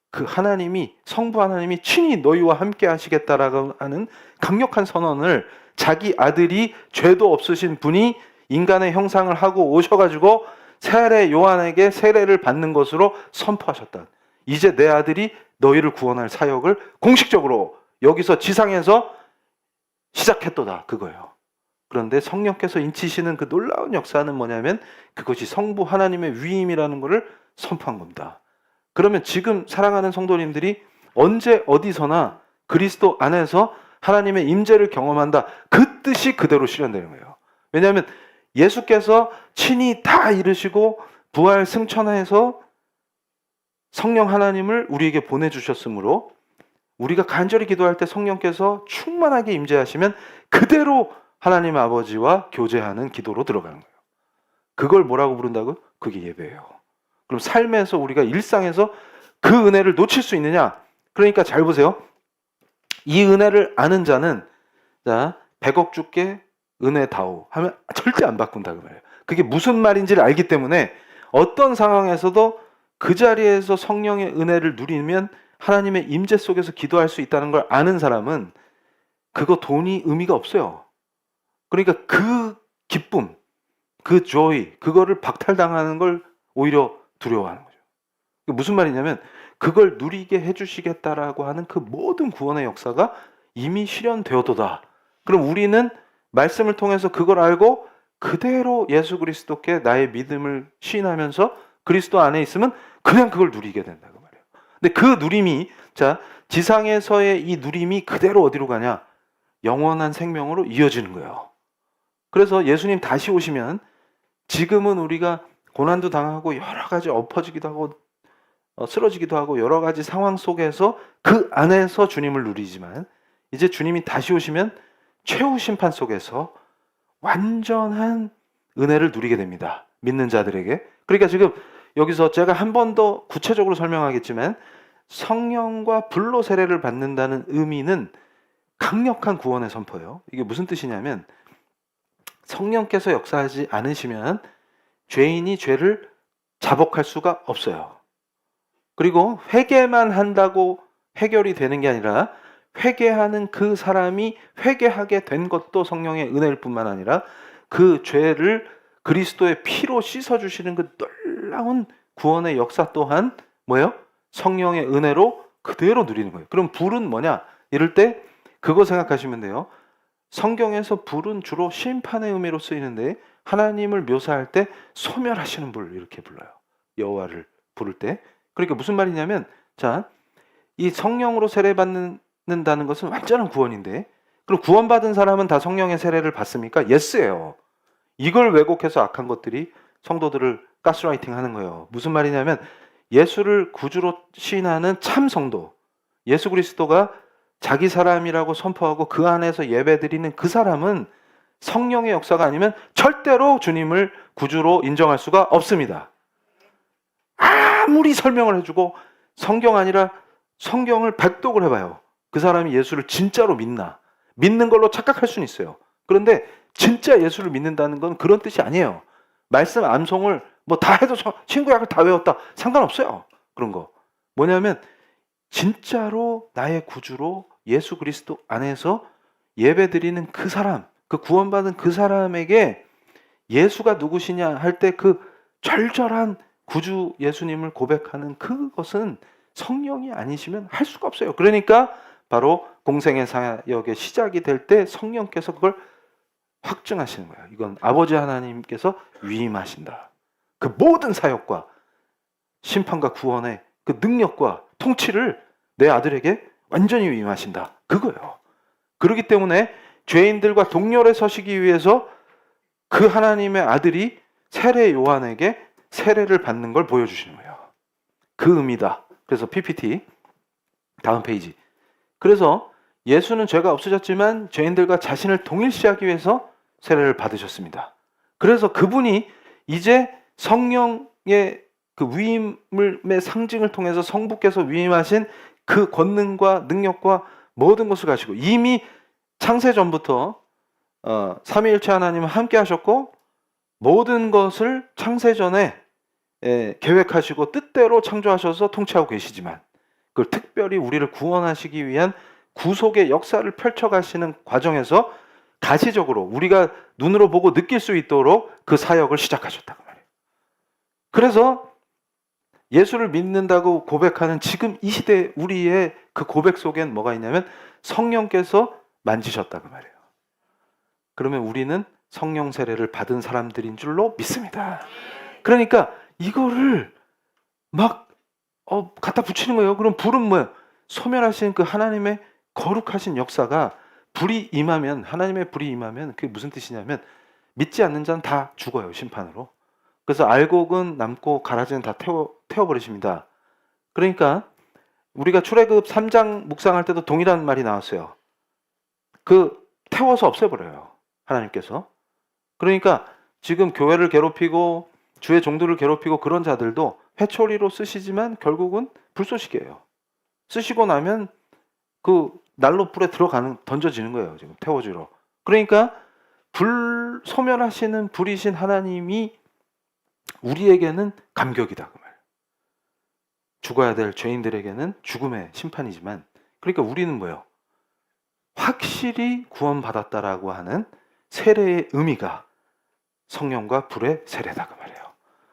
그 하나님이, 성부 하나님이 친히 너희와 함께 하시겠다라고 하는 강력한 선언을 자기 아들이 죄도 없으신 분이 인간의 형상을 하고 오셔가지고 세례 요한에게 세례를 받는 것으로 선포하셨다. 이제 내 아들이 너희를 구원할 사역을 공식적으로 여기서 지상에서 시작했도다, 그거예요. 그런데 성령께서 인치시는 그 놀라운 역사는 뭐냐면 그것이 성부 하나님의 위임이라는 것을 선포한 겁니다. 그러면 지금 사랑하는 성도님들이 언제 어디서나 그리스도 안에서 하나님의 임재를 경험한다, 그 뜻이 그대로 실현되는 거예요. 왜냐하면 예수께서 친히 다 이루시고 부활 승천해서 성령 하나님을 우리에게 보내주셨으므로 우리가 간절히 기도할 때 성령께서 충만하게 임재하시면 그대로 하나님 아버지와 교제하는 기도로 들어가는 거예요. 그걸 뭐라고 부른다고요? 그게 예배예요. 그럼 삶에서 우리가 일상에서 그 은혜를 놓칠 수 있느냐? 그러니까 잘 보세요. 이 은혜를 아는 자는 100억 주께 은혜다오 하면 절대 안 바꾼다 그 말이에요. 그게 무슨 말인지를 알기 때문에 어떤 상황에서도 그 자리에서 성령의 은혜를 누리면 하나님의 임재 속에서 기도할 수 있다는 걸 아는 사람은 그거 돈이 의미가 없어요. 그러니까 그 기쁨, 그 joy, 그거를 박탈당하는 걸 오히려 두려워하는 거죠. 무슨 말이냐면 그걸 누리게 해주시겠다라고 하는 그 모든 구원의 역사가 이미 실현되어도다. 그럼 우리는 말씀을 통해서 그걸 알고 그대로 예수 그리스도께 나의 믿음을 시인하면서 그리스도 안에 있으면 그냥 그걸 누리게 된다고 말이에요. 근데 그 누림이, 지상에서의 이 누림이 그대로 어디로 가냐? 영원한 생명으로 이어지는 거예요. 그래서 예수님 다시 오시면 지금은 우리가 고난도 당하고 여러 가지 엎어지기도 하고 쓰러지기도 하고 여러 가지 상황 속에서 그 안에서 주님을 누리지만 이제 주님이 다시 오시면 최후 심판 속에서 완전한 은혜를 누리게 됩니다. 믿는 자들에게. 그러니까 지금 여기서 제가 한 번 더 구체적으로 설명하겠지만 성령과 불로 세례를 받는다는 의미는 강력한 구원의 선포예요. 이게 무슨 뜻이냐면 성령께서 역사하지 않으시면 죄인이 죄를 자복할 수가 없어요. 그리고 회개만 한다고 해결이 되는 게 아니라 회개하는 그 사람이 회개하게 된 것도 성령의 은혜일 뿐만 아니라 그 죄를 그리스도의 피로 씻어주시는 그 놀라운 구원의 역사 또한 뭐예요? 성령의 은혜로 그대로 누리는 거예요. 그럼 불은 뭐냐? 이럴 때 그거 생각하시면 돼요. 성경에서 불은 주로 심판의 의미로 쓰이는데 하나님을 묘사할 때 소멸하시는 불 이렇게 불러요. 여호와를 부를 때. 그러니까 무슨 말이냐면 이 성령으로 세례받는다는 것은 완전한 구원인데 그럼 구원받은 사람은 다 성령의 세례를 받습니까? 예스예요. 이걸 왜곡해서 악한 것들이 성도들을 가스라이팅 하는 거예요. 무슨 말이냐면 예수를 구주로 시인하는 참 성도, 예수 그리스도가 자기 사람이라고 선포하고 그 안에서 예배드리는 그 사람은 성령의 역사가 아니면 절대로 주님을 구주로 인정할 수가 없습니다. 아무리 설명을 해주고 성경 아니라 성경을 백독을 해봐요. 그 사람이 예수를 진짜로 믿나? 믿는 걸로 착각할 수는 있어요. 그런데 진짜 예수를 믿는다는 건 그런 뜻이 아니에요. 말씀 암송을 뭐 다 해도 친구약을 다 외웠다. 상관없어요. 그런 거. 뭐냐면 진짜로 나의 구주로 예수 그리스도 안에서 예배드리는 그 사람, 그 구원받은 그 사람에게 예수가 누구시냐 할 때 그 절절한 구주 예수님을 고백하는 그것은 성령이 아니시면 할 수가 없어요. 그러니까 바로 공생의 사역의 시작이 될 때 성령께서 그걸 확증하시는 거예요. 이건 아버지 하나님께서 위임하신다. 그 모든 사역과 심판과 구원의 그 능력과 통치를 내 아들에게 완전히 위임하신다. 그거예요. 그렇기 때문에 죄인들과 동렬에 서시기 위해서 그 하나님의 아들이 세례 요한에게 세례를 받는 걸 보여주시는 거예요. 그 의미다. 그래서 PPT 다음 페이지. 그래서 예수는 죄가 없으셨지만 죄인들과 자신을 동일시하기 위해서 세례를 받으셨습니다. 그래서 그분이 이제 성령의 그 위임의 상징을 통해서 성부께서 위임하신 그 권능과 능력과 모든 것을 가지고 이미 창세 전부터 삼위일체 하나님은 함께 하셨고 모든 것을 창세 전에 계획하시고 뜻대로 창조하셔서 통치하고 계시지만 그걸 특별히 우리를 구원하시기 위한 구속의 역사를 펼쳐가시는 과정에서 가시적으로 우리가 눈으로 보고 느낄 수 있도록 그 사역을 시작하셨다고 말이에요. 그래서 예수를 믿는다고 고백하는 지금 이 시대 우리의 그 고백 속엔 뭐가 있냐면 성령께서 만지셨다고 말이에요. 그러면 우리는 성령 세례를 받은 사람들인 줄로 믿습니다. 그러니까 이거를 막 갖다 붙이는 거예요. 그럼 불은 뭐예요? 소멸하신 그 하나님의 거룩하신 역사가 불이 임하면 하나님의 불이 임하면 그게 무슨 뜻이냐면 믿지 않는 자는 다 죽어요. 심판으로. 그래서 알곡은 남고 가라지는 다 태워버리십니다. 그러니까 우리가 출애굽 3장 묵상할 때도 동일한 말이 나왔어요. 그 태워서 없애버려요. 하나님께서. 그러니까 지금 교회를 괴롭히고 주의 종들을 괴롭히고 그런 자들도 회초리로 쓰시지만 결국은 불쏘시개예요. 쓰시고 나면 그 난로 불에 던져지는 거예요. 지금 태워주러. 그러니까 불 소멸하시는 불이신 하나님이 우리에게는 감격이다 그 말. 죽어야 될 죄인들에게는 죽음의 심판이지만 그러니까 우리는 뭐예요? 확실히 구원받았다라고 하는 세례의 의미가 성령과 불의 세례다 그 말이에요.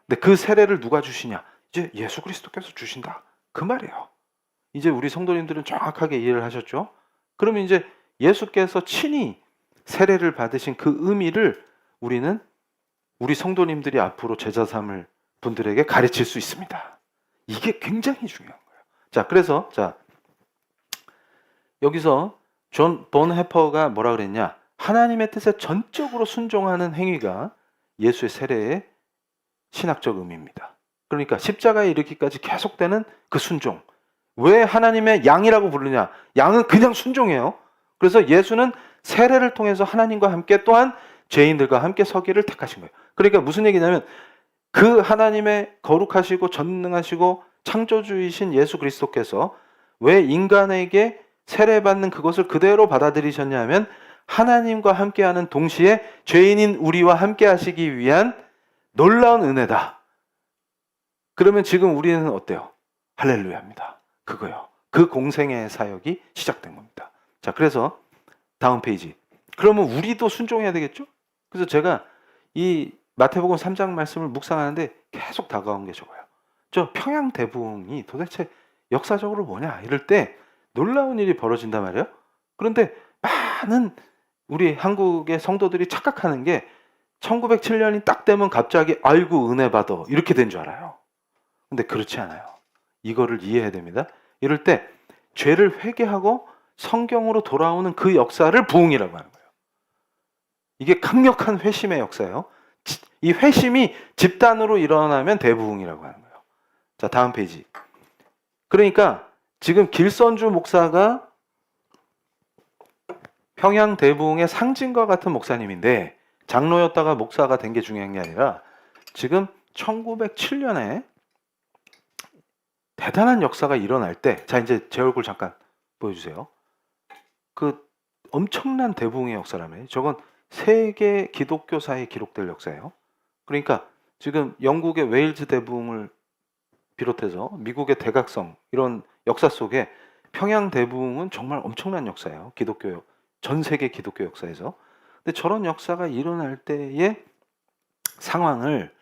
근데 그 세례를 누가 주시냐? 이제 예수 그리스도께서 주신다 그 말이에요. 이제 우리 성도님들은 정확하게 이해를 하셨죠? 그러면 이제 예수께서 친히 세례를 받으신 그 의미를 우리는 우리 성도님들이 앞으로 제자 삼을 분들에게 가르칠 수 있습니다. 이게 굉장히 중요한 거예요. 자, 그래서 여기서 존 본헤퍼가 뭐라 그랬냐? 하나님의 뜻에 전적으로 순종하는 행위가 예수의 세례의 신학적 의미입니다. 그러니까 십자가에 이르기까지 계속되는 그 순종. 왜 하나님의 양이라고 부르냐? 양은 그냥 순종해요. 그래서 예수는 세례를 통해서 하나님과 함께 또한 죄인들과 함께 서기를 택하신 거예요. 그러니까 무슨 얘기냐면 그 하나님의 거룩하시고 전능하시고 창조주이신 예수 그리스도께서 왜 인간에게 세례받는 그것을 그대로 받아들이셨냐면 하나님과 함께하는 동시에 죄인인 우리와 함께 하시기 위한 놀라운 은혜다. 그러면 지금 우리는 어때요? 할렐루야입니다. 그거요. 그 공생의 사역이 시작된 겁니다. 자, 그래서 다음 페이지. 그러면 우리도 순종해야 되겠죠? 그래서 제가 이 마태복음 3장 말씀을 묵상하는데 계속 다가온 게 저거예요. 저 평양 대붕이 도대체 역사적으로 뭐냐? 이럴 때 놀라운 일이 벌어진단 말이에요. 그런데 많은 우리 한국의 성도들이 착각하는 게 1907년이 딱 되면 갑자기 아이고 은혜 받아 이렇게 된 줄 알아요. 근데 그렇지 않아요. 이거를 이해해야 됩니다. 이럴 때 죄를 회개하고 성경으로 돌아오는 그 역사를 부흥이라고 하는 거예요. 이게 강력한 회심의 역사예요. 이 회심이 집단으로 일어나면 대부흥이라고 하는 거예요. 자, 다음 페이지. 그러니까 지금 길선주 목사가 평양 대부흥의 상징과 같은 목사님인데 장로였다가 목사가 된 게 중요한 게 아니라 지금 1907년에 대단한 역사가 일어날 때, 자 이제 제 얼굴 잠깐 보여주세요. 그 엄청난 대부흥의 역사라며. 저건 세계 기독교사에 기록될 역사예요. 그러니까 지금 영국의 웨일즈 대붕을 비롯해서 미국의 대각성 이런 역사 속에 평양 대붕은 정말 엄청난 역사예요. 기독교 전 세계 기독교 역사에서. 근데 저런 역사가 일어날 때의 상황을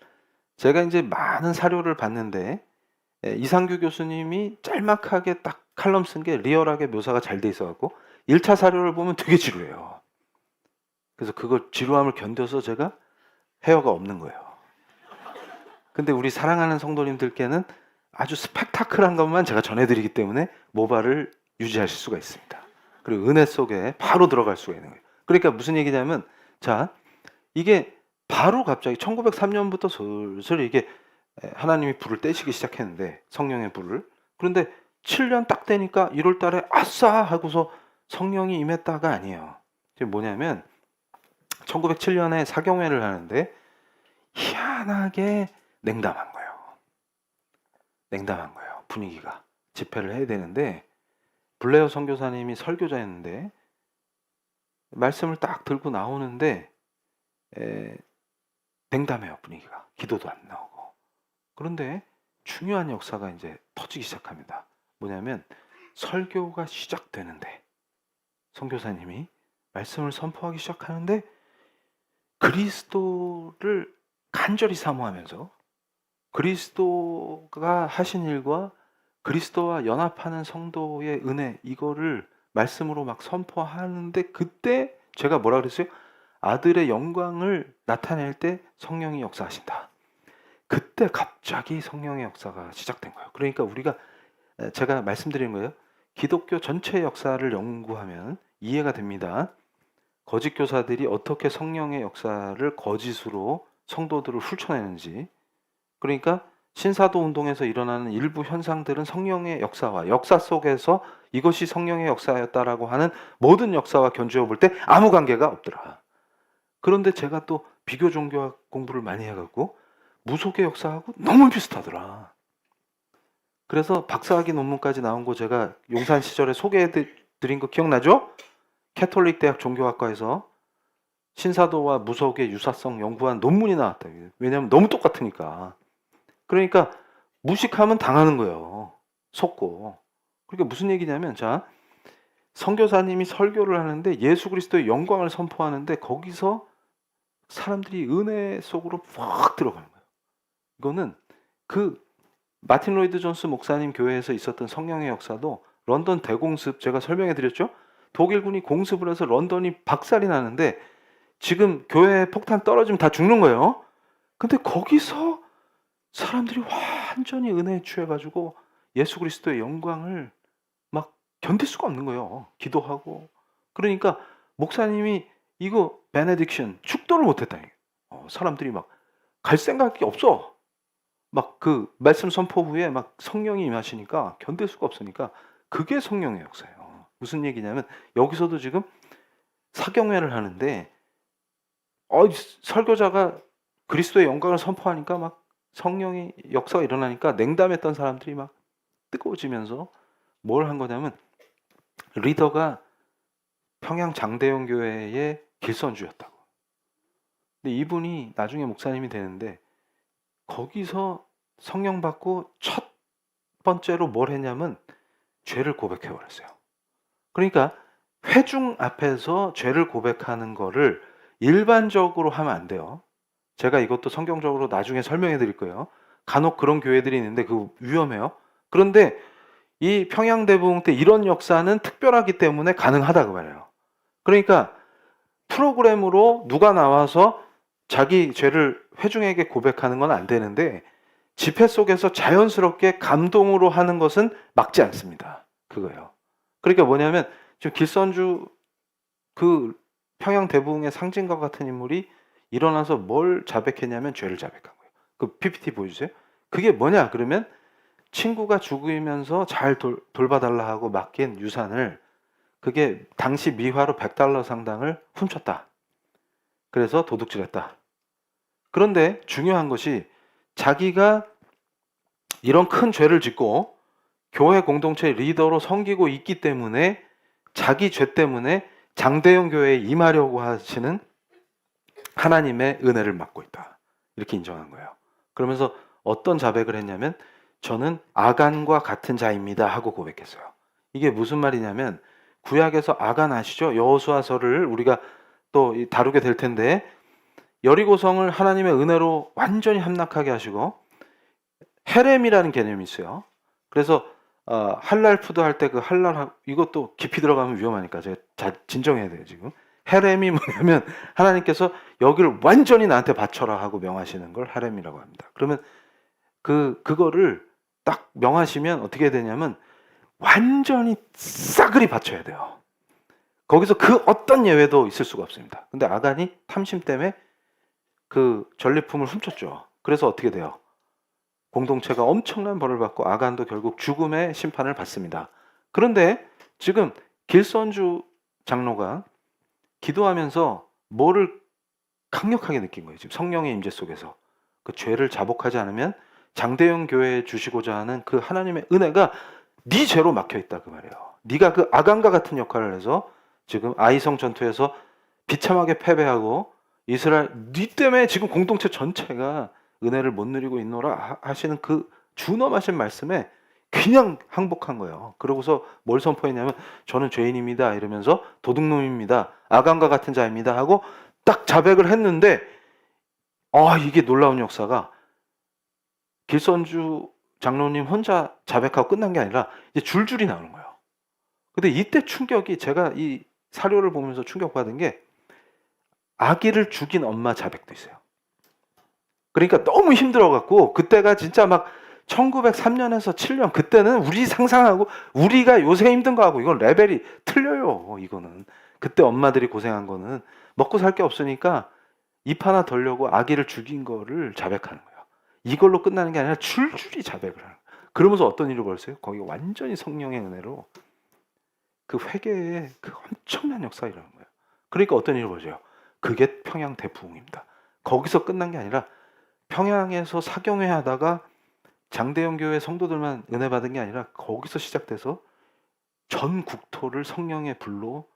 제가 이제 많은 사료를 봤는데 이상규 교수님이 짤막하게 딱 칼럼 쓴 게 리얼하게 묘사가 잘 돼 있어갖고 1차 사료를 보면 되게 지루해요. 그래서 그걸 지루함을 견뎌서 제가 헤어가 없는 거예요. 근데 우리 사랑하는 성도님들께는 아주 스펙타클한 것만 제가 전해드리기 때문에 모발을 유지하실 수가 있습니다. 그리고 은혜 속에 바로 들어갈 수가 있는 거예요. 그러니까 무슨 얘기냐면, 자, 이게 바로 갑자기 1903년부터 슬슬 이게 하나님이 불을 떼시기 시작했는데, 성령의 불을. 그런데 7년 딱 되니까 1월 달에 아싸 하고서 성령이 임했다가 아니에요. 이게 뭐냐면 1907년에 사경회를 하는데 희한하게 냉담한 거예요. 냉담한 거예요. 분위기가. 집회를 해야 되는데 블레어 선교사님이 설교자였는데 말씀을 딱 들고 나오는데 냉담해요. 분위기가. 기도도 안 나오고. 그런데 중요한 역사가 이제 터지기 시작합니다. 뭐냐면 설교가 시작되는데 선교사님이 말씀을 선포하기 시작하는데 그리스도를 간절히 사모하면서 그리스도가 하신 일과 그리스도와 연합하는 성도의 은혜 이거를 말씀으로 막 선포하는데 그때 제가 뭐라 그랬어요? 아들의 영광을 나타낼 때 성령이 역사하신다. 그때 갑자기 성령의 역사가 시작된 거예요. 그러니까 우리가 제가 말씀드린 거예요. 기독교 전체 역사를 연구하면 이해가 됩니다. 거짓 교사들이 어떻게 성령의 역사를 거짓으로 성도들을 훑어내는지. 그러니까 신사도 운동에서 일어나는 일부 현상들은 성령의 역사와 역사 속에서 이것이 성령의 역사였다라고 하는 모든 역사와 견주어 볼 때 아무 관계가 없더라. 그런데 제가 또 비교 종교학 공부를 많이 해갖고 무속의 역사하고 너무 비슷하더라. 그래서 박사학위 논문까지 나온 거 제가 용산 시절에 소개해드린 거 기억나죠? 캐톨릭 대학 종교학과에서 신사도와 무속의 유사성 연구한 논문이 나왔다. 왜냐하면 너무 똑같으니까. 그러니까 무식하면 당하는 거예요. 속고. 그러니까 무슨 얘기냐면, 자, 선교사님이 설교를 하는데 예수 그리스도의 영광을 선포하는데 거기서 사람들이 은혜 속으로 확 들어가는 거예요. 이거는 그 마틴 로이드 존스 목사님 교회에서 있었던 성령의 역사도 런던 대공습 제가 설명해 드렸죠? 독일군이 공습을 해서 런던이 박살이 나는데 지금 교회에 폭탄 떨어지면 다 죽는 거예요. 근데 거기서 사람들이 완전히 은혜에 취해가지고 예수 그리스도의 영광을 막 견딜 수가 없는 거예요. 기도하고. 그러니까 목사님이 이거 베네딕션 축도를 못했다니. 사람들이 막 갈 생각이 없어. 막 그 말씀 선포 후에 막 성령이 임하시니까 견딜 수가 없으니까 그게 성령의 역사예요. 무슨 얘기냐면 여기서도 지금 사경회를 하는데 설교자가 그리스도의 영광을 선포하니까 막 성령의 역사가 일어나니까 냉담했던 사람들이 막 뜨거워지면서 뭘 한 거냐면 리더가 평양 장대영 교회의 길선주였다고. 근데 이분이 나중에 목사님이 되는데 거기서 성령 받고 첫 번째로 뭘 했냐면 죄를 고백해 버렸어요. 그러니까 회중 앞에서 죄를 고백하는 거를 일반적으로 하면 안 돼요. 제가 이것도 성경적으로 나중에 설명해 드릴 거예요. 간혹 그런 교회들이 있는데 그거 위험해요. 그런데 이 평양대부흥 때 이런 역사는 특별하기 때문에 가능하다고 말해요. 그러니까 프로그램으로 누가 나와서 자기 죄를 회중에게 고백하는 건 안 되는데 집회 속에서 자연스럽게 감동으로 하는 것은 막지 않습니다. 그거예요. 그러니까 뭐냐면 지금 길선주 그 평양대부흥의 상징과 같은 인물이 일어나서 뭘 자백했냐면 죄를 자백한 거예요. 그 PPT 보여주세요. 그게 뭐냐 그러면 친구가 죽으면서 잘 돌봐달라 하고 맡긴 유산을 그게 당시 미화로 $100 상당을 훔쳤다. 그래서 도둑질했다. 그런데 중요한 것이 자기가 이런 큰 죄를 짓고 교회 공동체 리더로 섬기고 있기 때문에 자기 죄 때문에 장대영 교회에 임하려고 하시는 하나님의 은혜를 맡고 있다. 이렇게 인정한 거예요. 그러면서 어떤 자백을 했냐면 저는 아간과 같은 자입니다 하고 고백했어요. 이게 무슨 말이냐면 구약에서 아간 아시죠? 여호수아서를 우리가 또 다루게 될 텐데 여리고성을 하나님의 은혜로 완전히 함락하게 하시고 헤렘이라는 개념이 있어요. 그래서 할랄 푸드 할 때 그 할랄 이것도 깊이 들어가면 위험하니까 제가 잘 진정해야 돼요 지금. 헤렘이 뭐냐면 하나님께서 여기를 완전히 나한테 바쳐라 하고 명하시는 걸 헤렘이라고 합니다. 그러면 그거를 딱 명하시면 어떻게 되냐면 완전히 싸그리 바쳐야 돼요. 거기서 그 어떤 예외도 있을 수가 없습니다. 근데 아간이 탐심 때문에 그 전리품을 훔쳤죠. 그래서 어떻게 돼요? 공동체가 엄청난 벌을 받고 아간도 결국 죽음의 심판을 받습니다. 그런데 지금 길선주 장로가 기도하면서 뭐를 강력하게 느낀 거예요. 지금 성령의 임재 속에서 그 죄를 자복하지 않으면 장대영 교회에 주시고자 하는 그 하나님의 은혜가 네 죄로 막혀 있다 그 말이에요. 네가 그 아간과 같은 역할을 해서 지금 아이성 전투에서 비참하게 패배하고 이스라엘 네 때문에 지금 공동체 전체가 은혜를 못 누리고 있노라 하시는 그 준엄하신 말씀에 그냥 항복한 거예요. 그러고서 뭘 선포했냐면 저는 죄인입니다 이러면서 도둑놈입니다. 아간과 같은 자입니다 하고 딱 자백을 했는데 이게 놀라운 역사가 길선주 장로님 혼자 자백하고 끝난 게 아니라 이제 줄줄이 나오는 거예요. 근데 이때 충격이 제가 이 사료를 보면서 충격받은 게 아기를 죽인 엄마 자백도 있어요. 그러니까 너무 힘들어갖고 그때가 진짜 막 1903년에서 7년 그때는 우리 상상하고 우리가 요새 힘든 거하고 이건 레벨이 틀려요. 이거는 그때 엄마들이 고생한 거는 먹고 살 게 없으니까 입 하나 덜려고 아기를 죽인 거를 자백하는 거예요. 이걸로 끝나는 게 아니라 줄줄이 자백을 하는 거예요. 그러면서 어떤 일을 벌였어요? 거기 완전히 성령의 은혜로 그 회개의 그 엄청난 역사가 일어나는 거예요. 그러니까 어떤 일을 벌여요? 그게 평양 대부흥입니다. 거기서 끝난 게 아니라 평양에서 사경회 하다가 장대영 교회 성도들만 은혜 받은 게 아니라 거기서 시작돼서 전 국토를 성령의 불로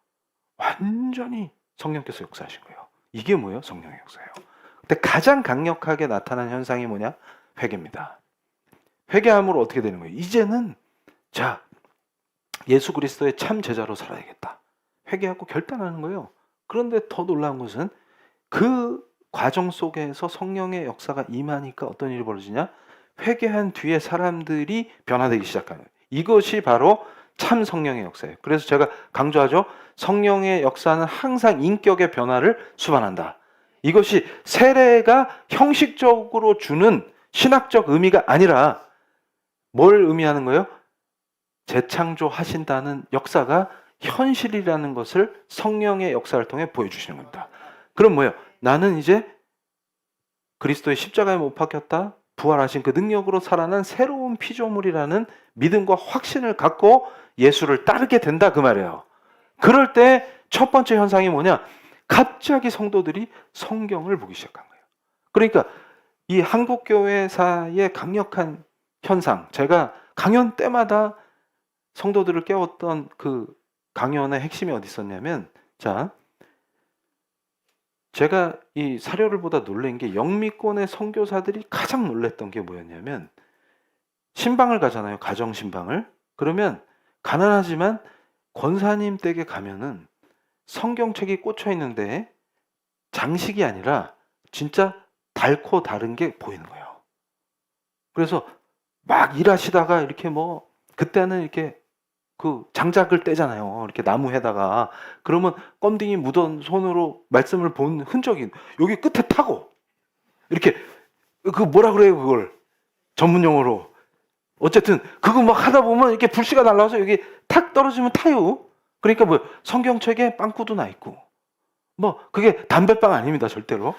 완전히 성령께서 역사하신 거예요. 이게 뭐예요? 성령의 역사예요. 근데 가장 강력하게 나타난 현상이 뭐냐? 회개입니다. 회개함으로 어떻게 되는 거예요? 이제는 자 예수 그리스도의 참 제자로 살아야겠다. 회개하고 결단하는 거예요. 그런데 더 놀라운 것은 그 과정 속에서 성령의 역사가 임하니까 어떤 일이 벌어지냐? 회개한 뒤에 사람들이 변화되기 시작하는 거예요. 이것이 바로 참 성령의 역사예요. 그래서 제가 강조하죠. 성령의 역사는 항상 인격의 변화를 수반한다. 이것이 세례가 형식적으로 주는 신학적 의미가 아니라 뭘 의미하는 거예요? 재창조하신다는 역사가 현실이라는 것을 성령의 역사를 통해 보여주시는 겁니다. 그럼 뭐예요? 나는 이제 그리스도의 십자가에 못 박혔다. 부활하신 그 능력으로 살아난 새로운 피조물이라는 믿음과 확신을 갖고 예수를 따르게 된다 그 말이에요. 그럴 때 첫 번째 현상이 뭐냐? 갑자기 성도들이 성경을 보기 시작한 거예요. 그러니까 이 한국교회사의 강력한 현상, 제가 강연 때마다 성도들을 깨웠던 그 강연의 핵심이 어디 있었냐면, 자, 제가 이 사료를 보다 놀란 게 영미권의 선교사들이 가장 놀랬던 게 뭐였냐면 신방을 가잖아요. 가정 신방을. 그러면 가난하지만 권사님 댁에 가면은 성경책이 꽂혀 있는데 장식이 아니라 진짜 닳고 다른 게 보이는 거예요. 그래서 막 일하시다가 이렇게 뭐 그때는 이렇게 그 장작을 떼잖아요. 이렇게 나무에다가. 그러면 껌딩이 묻은 손으로 말씀을 본 흔적이 여기 끝에 타고 이렇게 그 뭐라 그래요 그걸 전문 용어로. 어쨌든 그거 막 하다 보면 이렇게 불씨가 날라와서 여기 탁 떨어지면 타요. 그러니까 뭐 성경책에 빵꾸도 나 있고 뭐 그게 담배빵 아닙니다 절대로.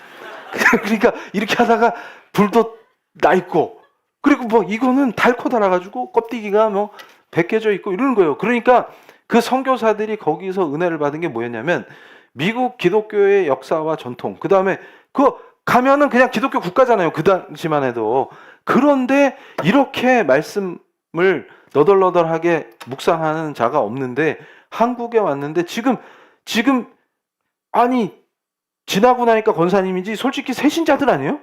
그러니까 이렇게 하다가 불도 나 있고 그리고 뭐 이거는 닳고 달아가지고 껍데기가 뭐 벗겨져 있고 이러는 거예요. 그러니까 그 선교사들이 거기서 은혜를 받은 게 뭐였냐면 미국 기독교의 역사와 전통, 그 다음에 그 가면은 그냥 기독교 국가잖아요. 그 당시만 해도. 그런데 이렇게 말씀을 너덜너덜하게 묵상하는 자가 없는데 한국에 왔는데 지금 아니 지나고 나니까 권사님이지 솔직히 새신자들 아니에요?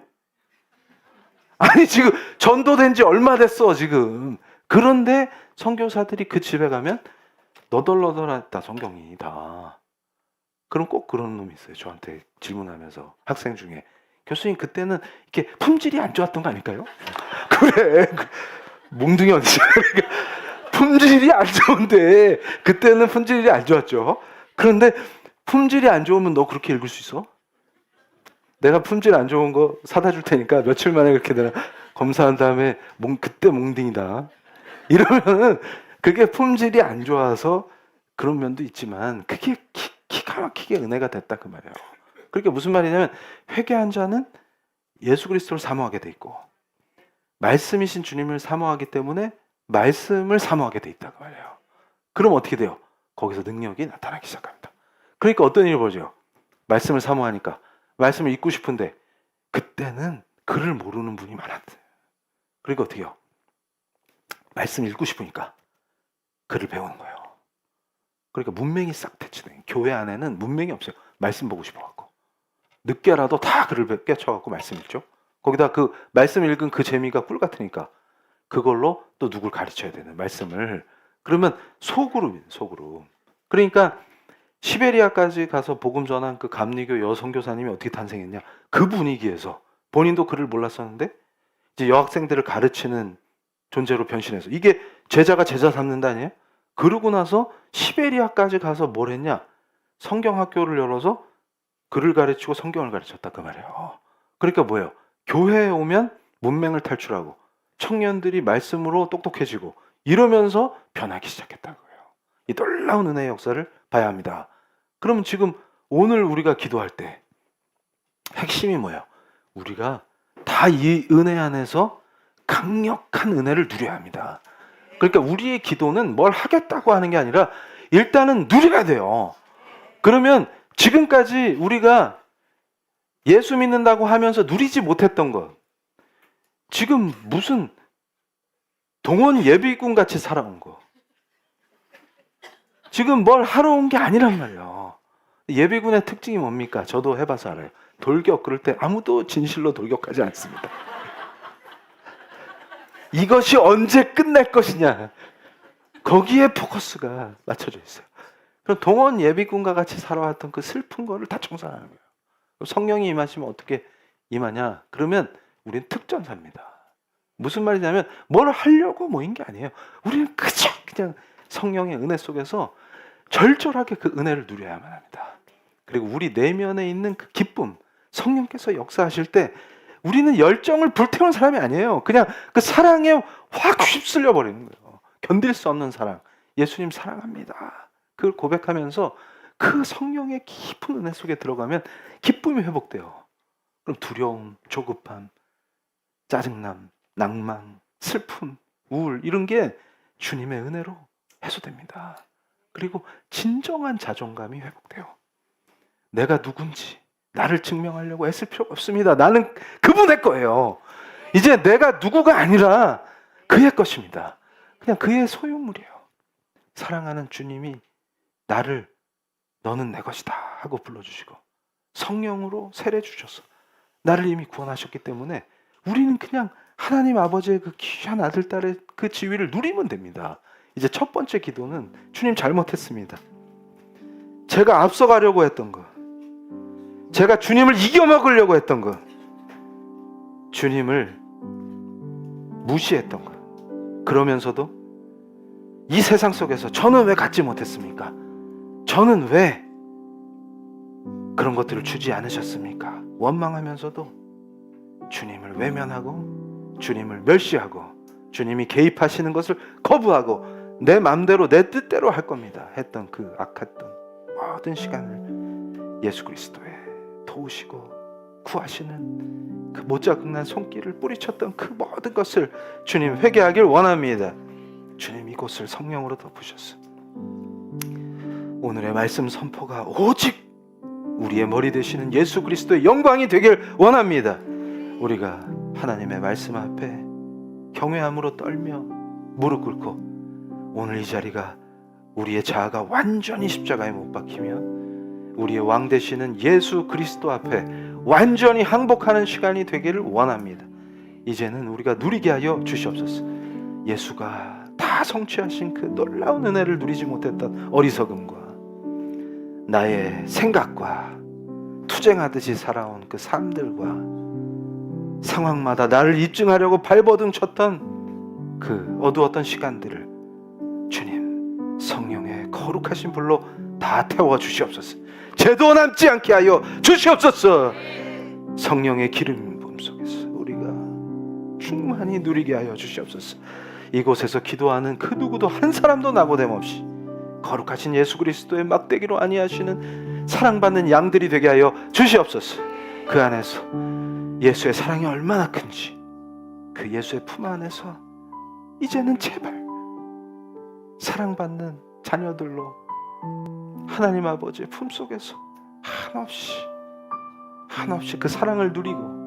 아니 지금 전도된 지 얼마 됐어 지금. 그런데 선교사들이 그 집에 가면 너덜너덜했다 성경이 다. 그럼 꼭 그런 놈이 있어요. 저한테 질문하면서 학생 중에 교수님 그때는 이렇게 품질이 안 좋았던 거 아닐까요? 그래 몽둥이 언제 품질이 안 좋은데 그때는 품질이 안 좋았죠. 그런데 품질이 안 좋으면 너 그렇게 읽을 수 있어? 내가 품질 안 좋은 거 사다 줄 테니까 며칠 만에 그렇게 내가 검사한 다음에 그때 몽둥이다 이러면은 그게 품질이 안 좋아서 그런 면도 있지만 그게 기가 막히게 은혜가 됐다 그 말이에요. 그러니까 무슨 말이냐면 회개한 자는 예수 그리스도를 사모하게 돼 있고 말씀이신 주님을 사모하기 때문에 말씀을 사모하게 돼 있다 그 말이에요. 그럼 어떻게 돼요? 거기서 능력이 나타나기 시작합니다. 그러니까 어떤 일이 벌어져요? 말씀을 사모하니까 말씀을 읽고 싶은데 그때는 글을 모르는 분이 많았대. 그러니까 어떻게 해요? 말씀 읽고 싶으니까 글을 배우는 거예요. 그러니까 문맹이 싹 대치돼. 교회 안에는 문맹이 없어요. 말씀 보고 싶어갖고 늦게라도 다 글을 깨쳐갖고 말씀 읽죠. 거기다 그 말씀 읽은 그 재미가 꿀 같으니까 그걸로 또 누굴 가르쳐야 되는 말씀을. 그러면 소그룹. 그러니까 시베리아까지 가서 복음 전한 그 감리교 여선교사님이 어떻게 탄생했냐? 그 분위기에서 본인도 글을 몰랐었는데 이제 여학생들을 가르치는 존재로 변신해서 이게 제자가 제자 삼는다 아니에요? 그러고 나서 시베리아까지 가서 뭘 했냐? 성경학교를 열어서 글을 가르치고 성경을 가르쳤다 그 말이에요. 그러니까 뭐예요? 교회에 오면 문맹을 탈출하고 청년들이 말씀으로 똑똑해지고 이러면서 변하기 시작했다는 거예요. 이 놀라운 은혜의 역사를 봐야 합니다. 그러면 지금 오늘 우리가 기도할 때 핵심이 뭐예요? 우리가 다 이 은혜 안에서 강력한 은혜를 누려야 합니다. 그러니까 우리의 기도는 뭘 하겠다고 하는 게 아니라 일단은 누려야 돼요. 그러면 지금까지 우리가 예수 믿는다고 하면서 누리지 못했던 것, 지금 무슨 동원 예비군 같이 살아온 거, 지금 뭘 하러 온 게 아니란 말이에요. 예비군의 특징이 뭡니까? 저도 해봐서 알아요. 돌격 그럴 때 아무도 진실로 돌격하지 않습니다. 이것이 언제 끝날 것이냐, 거기에 포커스가 맞춰져 있어요. 그럼 동원 예비군과 같이 살아왔던 그 슬픈 거를 다 청산하는 거예요. 성령이 임하시면 어떻게 임하냐? 그러면 우리는 특전사입니다. 무슨 말이냐면 뭘 하려고 모인 게 아니에요. 우리는 그냥 성령의 은혜 속에서 절절하게 그 은혜를 누려야만 합니다. 그리고 우리 내면에 있는 그 기쁨, 성령께서 역사하실 때 우리는 열정을 불태우는 사람이 아니에요. 그냥 그 사랑에 확 휩쓸려 버리는 거예요. 견딜 수 없는 사랑. 예수님 사랑합니다. 그걸 고백하면서 그 성령의 깊은 은혜 속에 들어가면 기쁨이 회복돼요. 그럼 두려움, 조급함, 짜증남, 낭만, 슬픔, 우울 이런 게 주님의 은혜로 해소됩니다. 그리고 진정한 자존감이 회복돼요. 내가 누군지 나를 증명하려고 애쓸 필요가 없습니다. 나는 그분의 거예요. 이제 내가 누구가 아니라 그의 것입니다. 그냥 그의 소유물이에요. 사랑하는 주님이 나를 너는 내 것이다 하고 불러주시고 성령으로 세례 주셔서 나를 이미 구원하셨기 때문에 우리는 그냥 하나님 아버지의 그 귀한 아들, 딸의 그 지위를 누리면 됩니다. 이제 첫 번째 기도는 주님 잘못했습니다. 제가 앞서가려고 했던 거, 제가 주님을 이겨먹으려고 했던 거, 주님을 무시했던 거, 그러면서도 이 세상 속에서 저는 왜 갖지 못했습니까? 저는 왜 그런 것들을 주지 않으셨습니까? 원망하면서도 주님을 외면하고 주님을 멸시하고 주님이 개입하시는 것을 거부하고 내 맘대로 내 뜻대로 할 겁니다 했던 그 악했던 모든 시간을 예수 그리스도의 도우시고 구하시는 그 못자국난 손길을 뿌리쳤던 그 모든 것을 주님 회개하길 원합니다. 주님 이곳을 성령으로 덮으셨어. 오늘의 말씀 선포가 오직 우리의 머리 되시는 예수 그리스도의 영광이 되길 원합니다. 우리가 하나님의 말씀 앞에 경외함으로 떨며 무릎 꿇고 오늘 이 자리가 우리의 자아가 완전히 십자가에 못 박히며 우리의 왕 되시는 예수 그리스도 앞에 완전히 항복하는 시간이 되기를 원합니다. 이제는 우리가 누리게 하여 주시옵소서. 예수가 다 성취하신 그 놀라운 은혜를 누리지 못했던 어리석음과 나의 생각과 투쟁하듯이 살아온 그 삶들과 상황마다 나를 입증하려고 발버둥 쳤던 그 어두웠던 시간들을 주님 성령의 거룩하신 불로 다 태워 주시옵소서. 죄도 남지 않게 하여 주시옵소서. 성령의 기름 부음 속에서 우리가 충만히 누리게 하여 주시옵소서. 이곳에서 기도하는 그 누구도 한 사람도 나고됨 없이 거룩하신 예수 그리스도의 막대기로 안위하시는 사랑받는 양들이 되게 하여 주시옵소서. 그 안에서 예수의 사랑이 얼마나 큰지, 그 예수의 품 안에서 이제는 제발 사랑받는 자녀들로 하나님 아버지의 품속에서 한없이 그 사랑을 누리고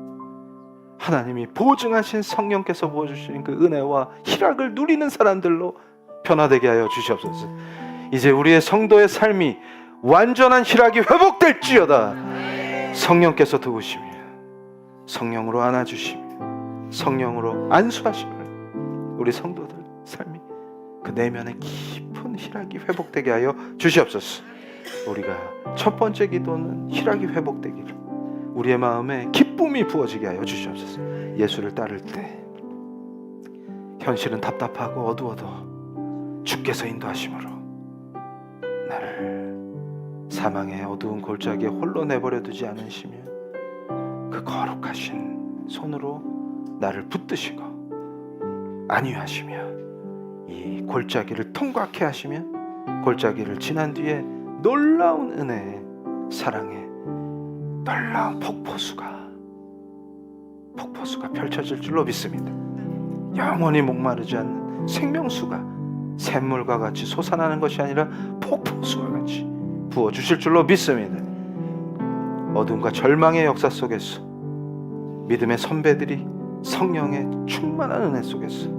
하나님이 보증하신 성령께서 부어주신 그 은혜와 희락을 누리는 사람들로 변화되게 하여 주시옵소서. 이제 우리의 성도의 삶이 완전한 희락이 회복될지어다. 성령께서 도우시며 성령으로 안아주시며 성령으로 안수하시며 우리 성도들 삶이 그 내면의 깊은 희락이 회복되게 하여 주시옵소서. 우리가 첫 번째 기도는 희락이 회복되기를, 우리의 마음에 기쁨이 부어지게 하여 주시옵소서. 예수를 따를 때 현실은 답답하고 어두워도 주께서 인도하심으로 나를 사망의 어두운 골짜기에 홀로 내버려 두지 않으시며 그 거룩하신 손으로 나를 붙드시고 안위하시며 이 골짜기를 통과케 하시며 골짜기를 지난 뒤에 놀라운 은혜의 사랑의 놀라운 폭포수가 펼쳐질 줄로 믿습니다. 영원히 목마르지 않는 생명수가 샘물과 같이 솟아나는 것이 아니라 폭포수와 같이 부어주실 줄로 믿습니다. 어둠과 절망의 역사 속에서 믿음의 선배들이 성령의 충만한 은혜 속에서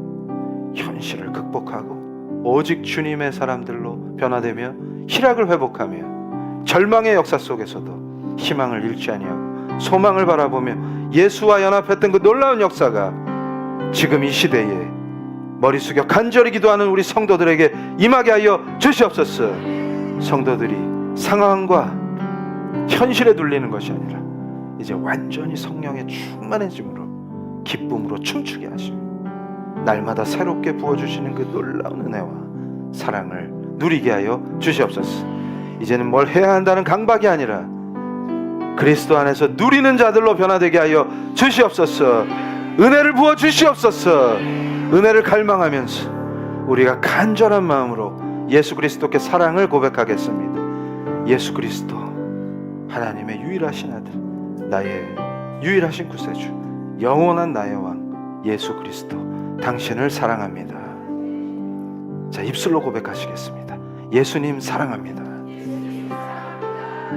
현실을 극복하고 오직 주님의 사람들로 변화되며 희락을 회복하며 절망의 역사 속에서도 희망을 잃지 아니하고 소망을 바라보며 예수와 연합했던 그 놀라운 역사가 지금 이 시대에 머리 숙여 간절히 기도하는 우리 성도들에게 임하게 하여 주시옵소서. 성도들이 상황과 현실에 눌리는 것이 아니라 이제 완전히 성령의 충만해짐으로 기쁨으로 춤추게 하시고 날마다 새롭게 부어주시는 그 놀라운 은혜와 사랑을 누리게 하여 주시옵소서. 이제는 뭘 해야 한다는 강박이 아니라 그리스도 안에서 누리는 자들로 변화되게 하여 주시옵소서. 은혜를 부어 주시옵소서. 은혜를 갈망하면서 우리가 간절한 마음으로 예수 그리스도께 사랑을 고백하겠습니다. 예수 그리스도 하나님의 유일하신 아들, 나의 유일하신 구세주, 영원한 나의 왕 예수 그리스도, 당신을 사랑합니다. 자, 입술로 고백하시겠습니다. 예수님 사랑합니다.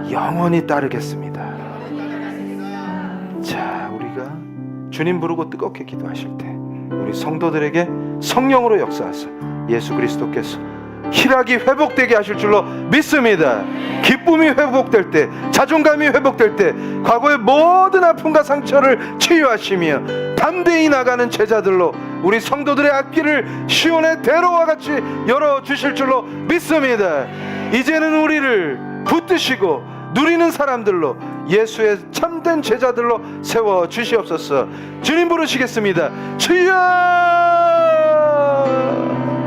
영원히 따르겠습니다. 자, 우리가 주님 부르고 뜨겁게 기도하실 때 우리 성도들에게 성령으로 역사하사 예수 그리스도께서 희락이 회복되게 하실 줄로 믿습니다. 기쁨이 회복될 때, 자존감이 회복될 때 과거의 모든 아픔과 상처를 치유하시며 담대히 나가는 제자들로 우리 성도들의 앞길을 시온의 대로와 같이 열어주실 줄로 믿습니다. 이제는 우리를 붙드시고 누리는 사람들로 예수의 참된 제자들로 세워주시옵소서. 주님 부르시겠습니다. 주여!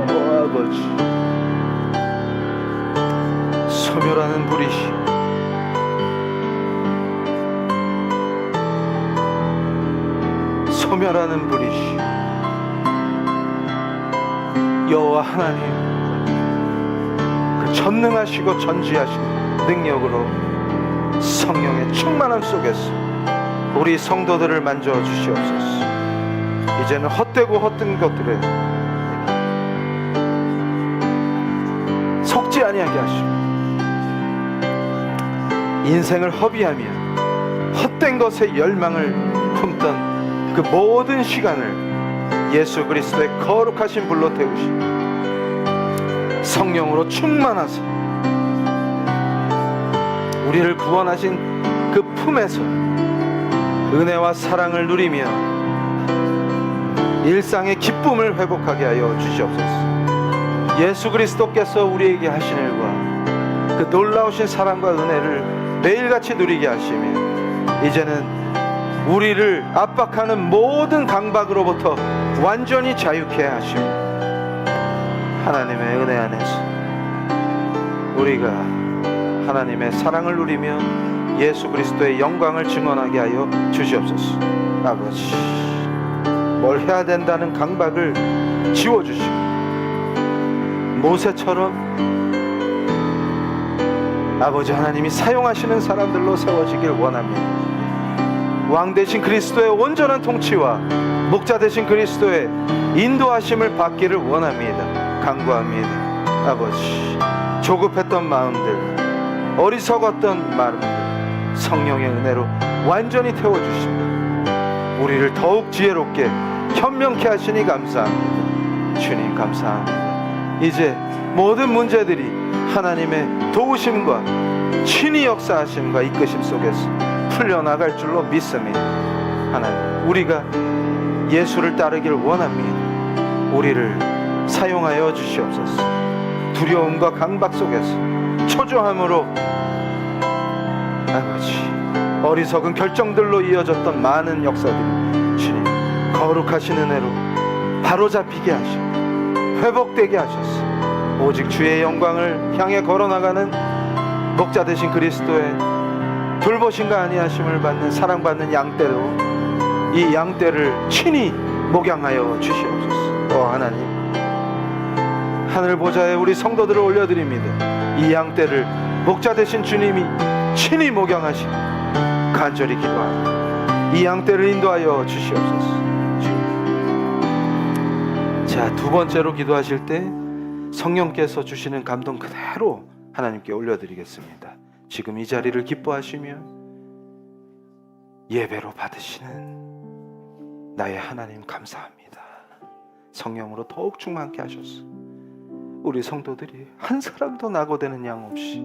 오 아버지, 소멸하는 불이시 소멸하는 불이시 여호와 하나님, 그 전능하시고 전지하신 능력으로 성령의 충만함 속에서 우리 성도들을 만져주시옵소서. 이제는 헛되고 헛된 것들에 속지 아니하게 하시고 인생을 허비하며 헛된 것에 열망을 품던 그 모든 시간을 예수 그리스도의 거룩하신 불로 태우시고 성령으로 충만하사 우리를 구원하신 그 품에서 은혜와 사랑을 누리며 일상의 기쁨을 회복하게 하여 주시옵소서. 예수 그리스도께서 우리에게 하신 일과 그 놀라우신 사랑과 은혜를 매일같이 누리게 하시며 이제는 우리를 압박하는 모든 강박으로부터 완전히 자유케 하시며 하나님의 은혜 안에서 우리가 하나님의 사랑을 누리며 예수 그리스도의 영광을 증언하게 하여 주시옵소서. 아버지, 뭘 해야 된다는 강박을 지워주시고 모세처럼 아버지 하나님이 사용하시는 사람들로 세워지길 원합니다. 왕 되신 그리스도의 온전한 통치와 목자 되신 그리스도의 인도하심을 받기를 원합니다. 간구합니다. 아버지, 조급했던 마음들, 어리석었던 마음들 성령의 은혜로 완전히 태워주시고 우리를 더욱 지혜롭게 현명케 하시니 감사합니다. 주님 감사합니다. 이제 모든 문제들이 하나님의 도우심과 친히 역사하심과 이끄심 속에서 풀려나갈 줄로 믿습니다. 하나님, 우리가 예수를 따르길 원합니다. 우리를 사용하여 주시옵소서. 두려움과 강박 속에서 초조함으로 아버지 어리석은 결정들로 이어졌던 많은 역사들이 주님 거룩하신 은혜로 바로잡히게 하시고 회복되게 하셔서 오직 주의 영광을 향해 걸어나가는 목자 되신 그리스도의 돌보심과 안위하심을 받는 사랑받는 양떼로 이 양떼를 친히 목양하여 주시옵소서. 하나님, 하늘 보좌에 우리 성도들을 올려드립니다. 이 양떼를 목자 되신 주님이 친히 목양하시고 간절히 기도합니다. 이 양떼를 인도하여 주시옵소서. 자, 두 번째로 기도하실 때 성령께서 주시는 감동 그대로 하나님께 올려드리겠습니다. 지금 이 자리를 기뻐하시며 예배로 받으시는 나의 하나님 감사합니다. 성령으로 더욱 충만케 하셔서 우리 성도들이 한 사람도 낙오되는 양 없이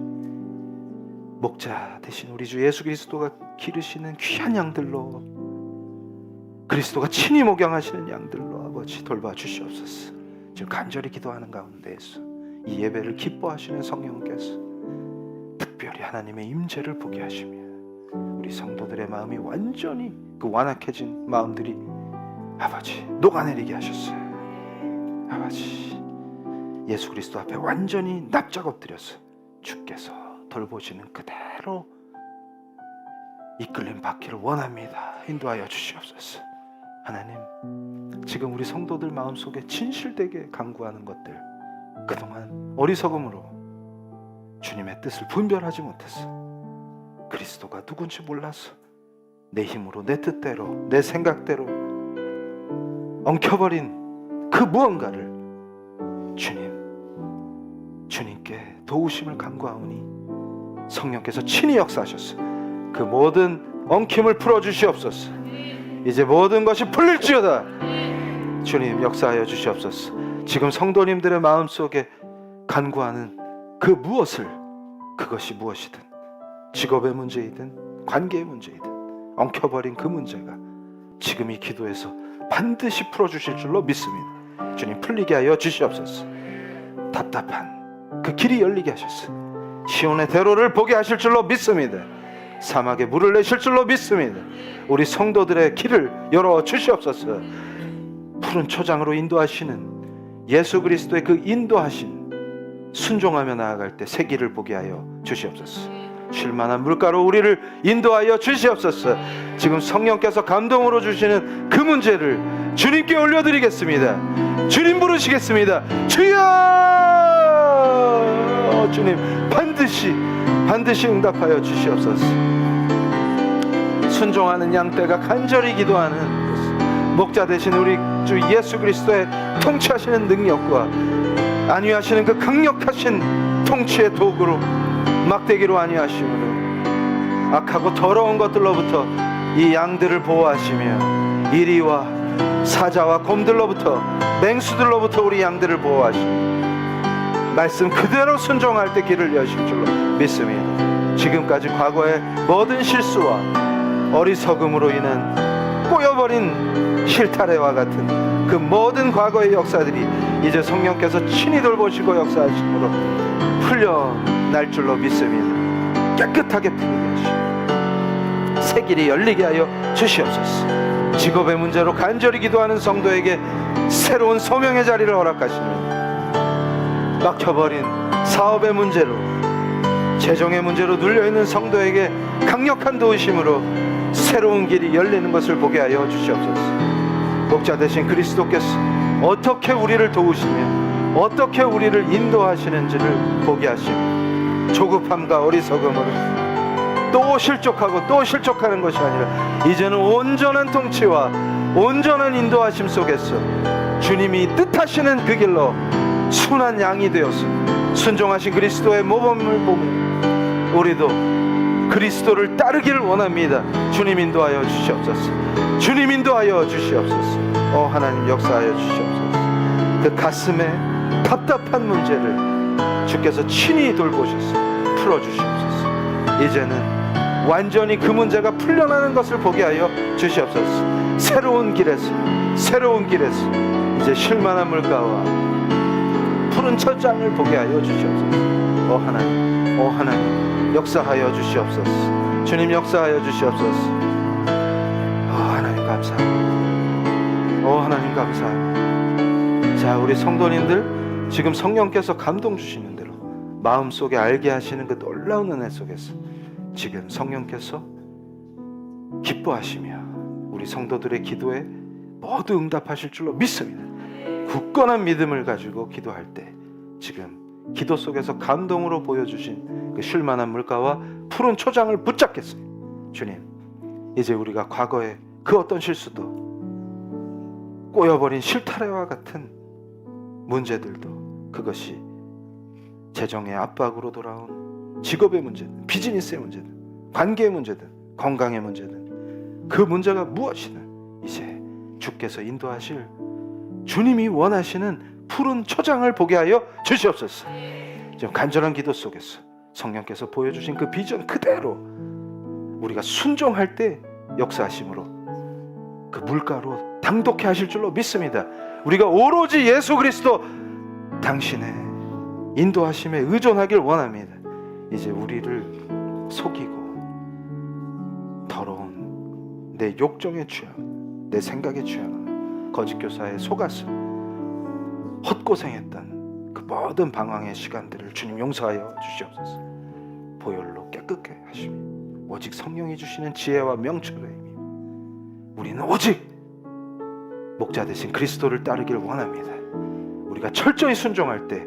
목자 대신 우리 주 예수 그리스도가 기르시는 귀한 양들로 그리스도가 친히 목양하시는 양들로 아버지 돌봐 주시옵소서. 지금 간절히 기도하는 가운데에서 이 예배를 기뻐하시는 성령께서 특별히 하나님의 임재를 보게 하시며 우리 성도들의 마음이 완전히 그 완악해진 마음들이 아버지 녹아내리게 하셨어요. 아버지, 예수 그리스도 앞에 완전히 납작 엎드려서 주께서 돌보시는 그대로 이끌림 받기를 원합니다. 인도하여 주시옵소서. 하나님, 지금 우리 성도들 마음속에 진실되게 간구하는 것들, 그동안 어리석음으로 주님의 뜻을 분별하지 못해서 그리스도가 누군지 몰라서 내 힘으로, 내 뜻대로, 내 생각대로 엉켜버린 그 무언가를 주님께 도우심을 간구하오니 성령께서 친히 역사하셔서 그 모든 엉킴을 풀어주시옵소서. 이제 모든 것이 풀릴지어다. 주님 역사하여 주시옵소서. 지금 성도님들의 마음속에 간구하는 그 무엇을, 그것이 무엇이든 직업의 문제이든 관계의 문제이든 엉켜버린 그 문제가 지금 이 기도에서 반드시 풀어주실 줄로 믿습니다. 주님 풀리게 하여 주시옵소서. 답답한 그 길이 열리게 하셔서 시온의 대로를 보게 하실 줄로 믿습니다. 사막에 물을 내실 줄로 믿습니다. 우리 성도들의 길을 열어 주시옵소서. 푸른 초장으로 인도하시는 예수 그리스도의 그 인도하신 순종하며 나아갈 때 새 길을 보게 하여 주시옵소서. 쉴만한 물가로 우리를 인도하여 주시옵소서. 지금 성령께서 감동으로 주시는 그 문제를 주님께 올려드리겠습니다. 주님 부르시겠습니다. 주여! 주님 반드시 응답하여 주시옵소서. 순종하는 양떼가 간절히 기도하는 목자 되신 우리 주 예수 그리스도의 통치하시는 능력과 안위하시는 그 강력하신 통치의 도구로 막대기로 안위하심으로 악하고 더러운 것들로부터 이 양들을 보호하시며 이리와 사자와 곰들로부터 맹수들로부터 우리 양들을 보호하시며 말씀 그대로 순종할 때 길을 여실 줄로 믿습니다. 지금까지 과거의 모든 실수와 어리석음으로 인한 꼬여버린 실타래와 같은 그 모든 과거의 역사들이 이제 성령께서 친히 돌보시고 역사하심으로 풀려날 줄로 믿습니다. 깨끗하게 풀리게 하시고 새 길이 열리게 하여 주시옵소서. 직업의 문제로 간절히 기도하는 성도에게 새로운 소명의 자리를 허락하시며, 막혀버린 사업의 문제로, 재정의 문제로 눌려있는 성도에게 강력한 도우심으로 새로운 길이 열리는 것을 보게 하여 주시옵소서. 목자 되신 그리스도께서 어떻게 우리를 도우시며 어떻게 우리를 인도하시는지를 보게 하시며, 조급함과 어리석음으로 또 실족하고 또 실족하는 것이 아니라 이제는 온전한 통치와 온전한 인도하심 속에서 주님이 뜻하시는 그 길로 순한 양이 되어서 순종하신 그리스도의 모범을 보며 우리도 그리스도를 따르기를 원합니다. 주님 인도하여 주시옵소서. 주님 인도하여 주시옵소서. 하나님 역사하여 주시옵소서. 그 가슴에 답답한 문제를 주께서 친히 돌보셔서 풀어주시옵소서. 이제는 완전히 그 문제가 풀려나는 것을 보게 하여 주시옵소서. 새로운 길에서 이제 쉴만한 물가와 푸른 첫장을 보게 하여 주시옵소서. 하나님 역사하여 주시옵소서. 주님 역사하여 주시옵소서. 하나님 감사합니다. 하나님 감사합니다. 자, 우리 성도님들 지금 성령께서 감동 주시는 대로 마음속에 알게 하시는 그 놀라운 은혜 속에서 지금 성령께서 기뻐하시며 우리 성도들의 기도에 모두 응답하실 줄로 믿습니다. 굳건한 믿음을 가지고 기도할 때 지금 기도 속에서 감동으로 보여주신 그 쉴만한 물가와 푸른 초장을 붙잡겠습니다. 주님, 이제 우리가 과거에 그 어떤 실수도, 꼬여버린 실타래와 같은 문제들도, 그것이 재정의 압박으로 돌아온 직업의 문제든 비즈니스의 문제든 관계의 문제든 건강의 문제든 그 문제가 무엇이든 이제 주께서 인도하실 주님이 원하시는 푸른 초장을 보게 하여 주시옵소서. 지금 간절한 기도 속에서 성령께서 보여주신 그 비전 그대로 우리가 순종할 때 역사하심으로 그 물가로 당독해 하실 줄로 믿습니다. 우리가 오로지 예수 그리스도 당신의 인도하심에 의존하길 원합니다. 이제 우리를 속이고 더러운 내 욕정에 취하는, 내 생각에 취하는 거짓 교사에 속아서 헛고생했던 그 모든 방황의 시간들을 주님 용서하여 주시옵소서. 보혈로 깨끗게 하시며 오직 성령이 주시는 지혜와 명철의 힘이 우리는 오직 목자 되신 그리스도를 따르길 원합니다. 우리가 철저히 순종할 때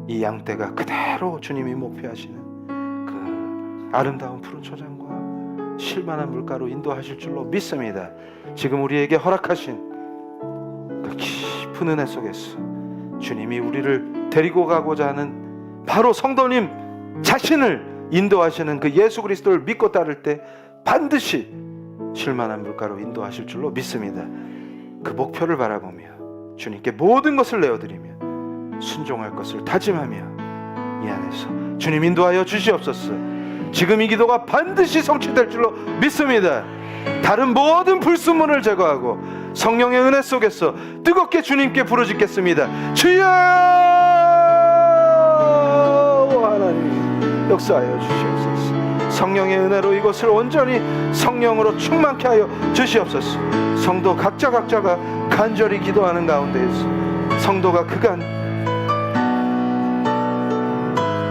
이 양떼가 그대로 주님이 목표하시는 그 아름다운 푸른 초장과 쉴만한 물가로 인도하실 줄로 믿습니다. 지금 우리에게 허락하신 그 깊은 은혜 속에서 주님이 우리를 데리고 가고자 하는 바로 성도님 자신을 인도하시는 그 예수 그리스도를 믿고 따를 때 반드시 쉴만한 물가로 인도하실 줄로 믿습니다. 그 목표를 바라보며 주님께 모든 것을 내어드리며 순종할 것을 다짐하며 이 안에서 주님 인도하여 주시옵소서. 지금 이 기도가 반드시 성취될 줄로 믿습니다. 다른 모든 불순물을 제거하고 성령의 은혜 속에서 뜨겁게 주님께 부르짖겠습니다. 주여! 하나님 역사하여 주시옵소서. 성령의 은혜로 이것을 온전히 성령으로 충만케 하여 주시옵소서. 성도 각자가 간절히 기도하는 가운데에서 성도가 그간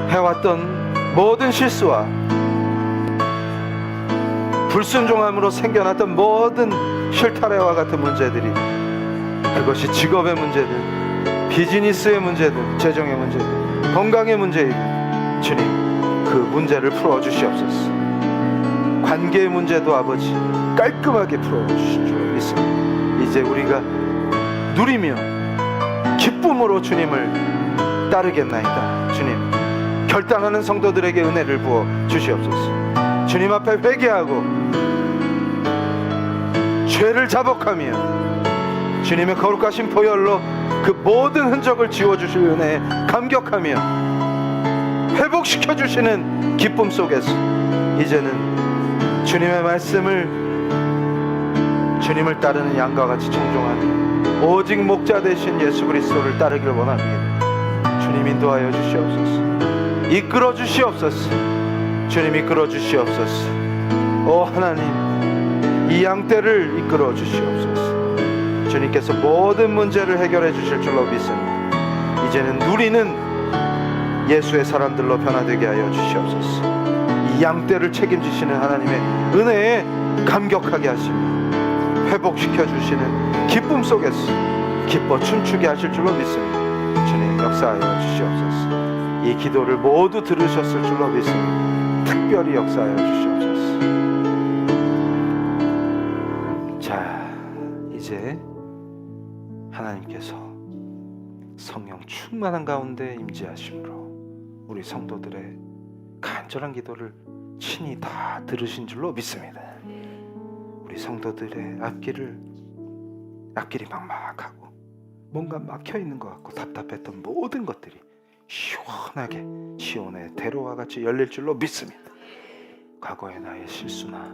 해왔던 모든 실수와 불순종함으로 생겨났던 모든 실타래와 같은 문제들이, 그것이 직업의 문제든 비즈니스의 문제든 재정의 문제든 건강의 문제이든 주님 그 문제를 풀어주시옵소서. 관계의 문제도 아버지 깔끔하게 풀어주실 줄 믿습니다. 이제 우리가 누리며 기쁨으로 주님을 따르겠나이다. 주님 결단하는 성도들에게 은혜를 부어 주시옵소서. 주님 앞에 회개하고 죄를 자복하며 주님의 거룩하신 보혈로 그 모든 흔적을 지워주실 은혜에 감격하며 회복시켜 주시는 기쁨 속에서 이제는 주님의 말씀을 주님을 따르는 양과 같이 청종하며 오직 목자 되신 예수 그리스도를 따르길 원합니다. 주님 인도하여 주시옵소서. 이끌어 주시옵소서. 주님 이끌어 주시옵소서. 오 하나님, 이 양떼를 이끌어 주시옵소서. 주님께서 모든 문제를 해결해 주실 줄로 믿습니다. 이제는 누리는 예수의 사람들로 변화되게 하여 주시옵소서. 이 양떼를 책임지시는 하나님의 은혜에 감격하게 하시며 회복시켜 주시는 기쁨 속에서 기뻐 춤추게 하실 줄로 믿습니다. 주님 역사하여 주시옵소서. 이 기도를 모두 들으셨을 줄로 믿습니다. 특별히 역사하여 주시옵소서. 자, 이제 하나님께서 성령 충만한 가운데 임재하심으로 우리 성도들의 간절한 기도를 친히 다 들으신 줄로 믿습니다. 우리 성도들의 앞길이 막막하고 뭔가 막혀있는 것 같고 답답했던 모든 것들이 시원하게 시온의 대로와 같이 열릴 줄로 믿습니다. 과거의 나의 실수나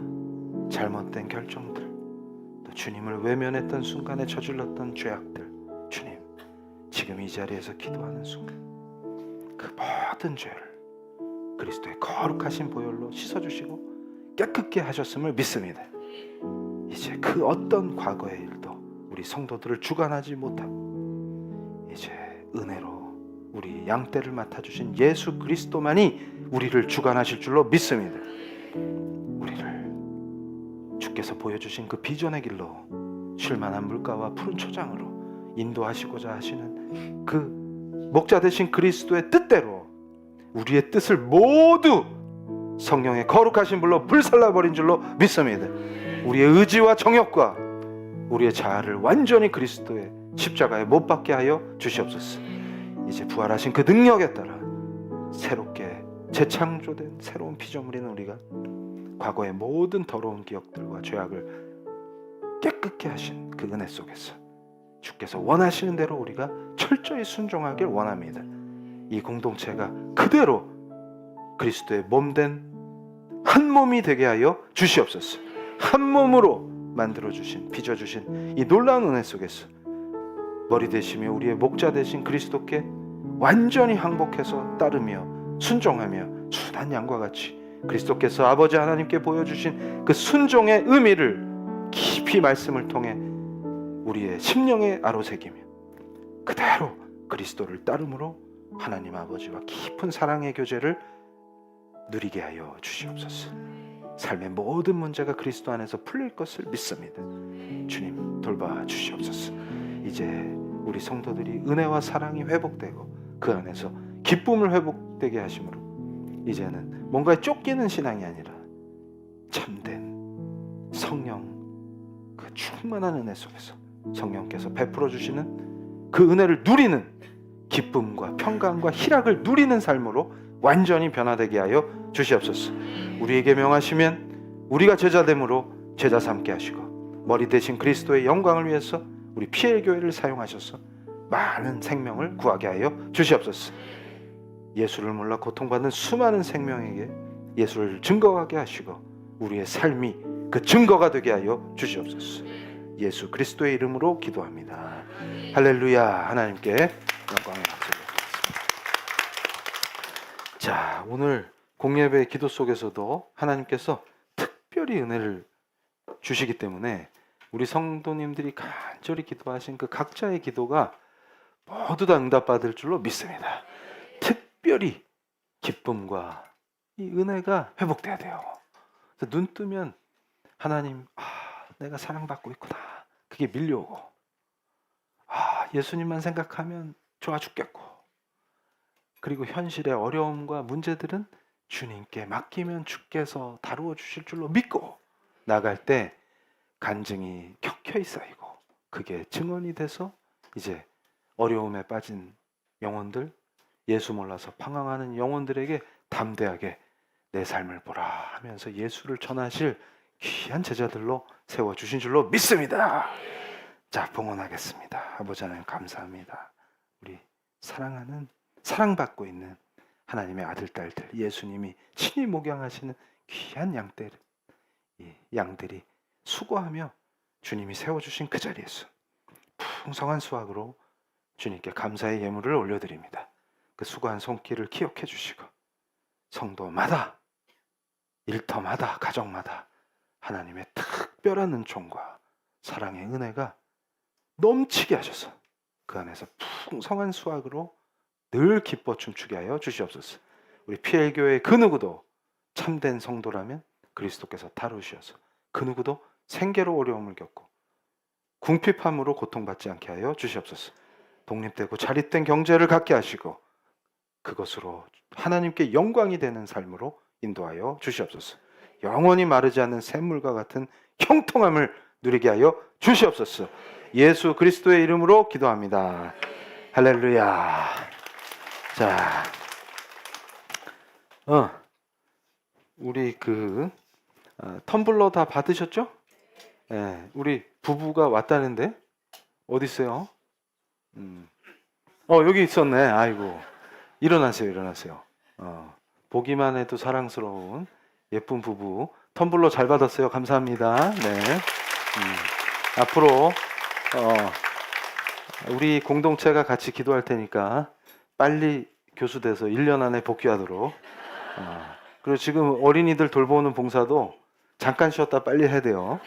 잘못된 결정들, 또 주님을 외면했던 순간에 저질렀던 죄악들, 주님 지금 이 자리에서 기도하는 순간 그 모든 죄를 그리스도의 거룩하신 보혈로 씻어주시고 깨끗게 하셨음을 믿습니다. 이제 그 어떤 과거의 일도 우리 성도들을 주관하지 못하고 이제 은혜로 우리 양떼를 맡아주신 예수 그리스도만이 우리를 주관하실 줄로 믿습니다. 우리를 주께서 보여주신 그 비전의 길로 쉴만한 물가와 푸른 초장으로 인도하시고자 하시는 그 목자 되신 그리스도의 뜻대로 우리의 뜻을 모두 성령의 거룩하신 불로 불살라버린 줄로 믿습니다. 우리의 의지와 정욕과 우리의 자아를 완전히 그리스도의 십자가에 못 박게 하여 주시옵소서. 이제 부활하신 그 능력에 따라 새롭게 재창조된 새로운 피조물인 우리가 과거의 모든 더러운 기억들과 죄악을 깨끗게 하신 그 은혜 속에서 주께서 원하시는 대로 우리가 철저히 순종하길 원합니다. 이 공동체가 그대로 그리스도의 몸된 한 몸이 되게 하여 주시옵소서. 한 몸으로 만들어주신, 빚어주신 이 놀라운 은혜 속에서 머리 되시며 우리의 목자 되신 그리스도께 완전히 항복해서 따르며 순종하며 순한 양과 같이 그리스도께서 아버지 하나님께 보여주신 그 순종의 의미를 깊이 말씀을 통해 우리의 심령에 아로새기며 그대로 그리스도를 따름으로 하나님 아버지와 깊은 사랑의 교제를 누리게 하여 주시옵소서. 삶의 모든 문제가 그리스도 안에서 풀릴 것을 믿습니다. 주님 돌봐 주시옵소서. 이제 우리 성도들이 은혜와 사랑이 회복되고 그 안에서 기쁨을 회복되게 하심으로 이제는 뭔가에 쫓기는 신앙이 아니라 참된 성령 그 충만한 은혜 속에서 성령께서 베풀어 주시는 그 은혜를 누리는 기쁨과 평강과 희락을 누리는 삶으로 완전히 변화되게 하여 주시옵소서. 우리에게 명하시면 우리가 제자됨으로 제자 삼게 하시고 머리 대신 그리스도의 영광을 위해서 우리 피엘 교회를 사용하셔서 많은 생명을 구하게 하여 주시옵소서. 예수를 몰라 고통받는 수많은 생명에게 예수를 증거하게 하시고 우리의 삶이 그 증거가 되게 하여 주시옵소서. 예수 그리스도의 이름으로 기도합니다. 할렐루야. 하나님께 영광을 받습니다. 자, 오늘 공예배 기도 속에서도 하나님께서 특별히 은혜를 주시기 때문에 우리 성도님들이 간절히 기도하신 그 각자의 기도가 모두 다 응답받을 줄로 믿습니다. 특별히 기쁨과 이 은혜가 회복돼야 돼요. 그래서 눈 뜨면 하나님, 내가 사랑받고 있구나. 그게 밀려오고, 예수님만 생각하면 좋아 죽겠고, 그리고 현실의 어려움과 문제들은 주님께 맡기면 주께서 다루어 주실 줄로 믿고 나갈 때 간증이 켜켜이 쌓이고 그게 증언이 돼서 이제 어려움에 빠진 영혼들, 예수 몰라서 방황하는 영혼들에게 담대하게 내 삶을 보라 하면서 예수를 전하실 귀한 제자들로 세워주신 줄로 믿습니다. 자, 봉헌하겠습니다. 아버지 하나님 감사합니다. 우리 사랑하는, 사랑받고 있는 하나님의 아들, 딸들, 예수님이 친히 목양하시는 귀한 양들이 수고하며 주님이 세워주신 그 자리에서 풍성한 수확으로 주님께 감사의 예물을 올려드립니다. 그 수고한 손길을 기억해 주시고 성도마다, 일터마다, 가정마다 하나님의 특별한 은총과 사랑의 은혜가 넘치게 하셔서 그 안에서 풍성한 수확으로 늘 기뻐 춤추게 하여 주시옵소서. 우리 PL교회 그 누구도 참된 성도라면 그리스도께서 다루시어서 그 누구도 생계로 어려움을 겪고 궁핍함으로 고통받지 않게 하여 주시옵소서. 독립되고 자립된 경제를 갖게 하시고 그것으로 하나님께 영광이 되는 삶으로 인도하여 주시옵소서. 영원히 마르지 않는 샘물과 같은 형통함을 누리게 하여 주시옵소서. 예수 그리스도의 이름으로 기도합니다. 할렐루야. 자, 우리 텀블러 다 받으셨죠? 네, 우리 부부가 왔다는데 어디 있어요? 여기 있었네. 아이고, 일어나세요. 보기만 해도 사랑스러운 예쁜 부부 텀블러 잘 받았어요. 감사합니다. 네. 앞으로 우리 공동체가 같이 기도할 테니까 빨리 교수돼서 1년 안에 복귀하도록. 그리고 지금 어린이들 돌보는 봉사도 잠깐 쉬었다 빨리 해야 돼요.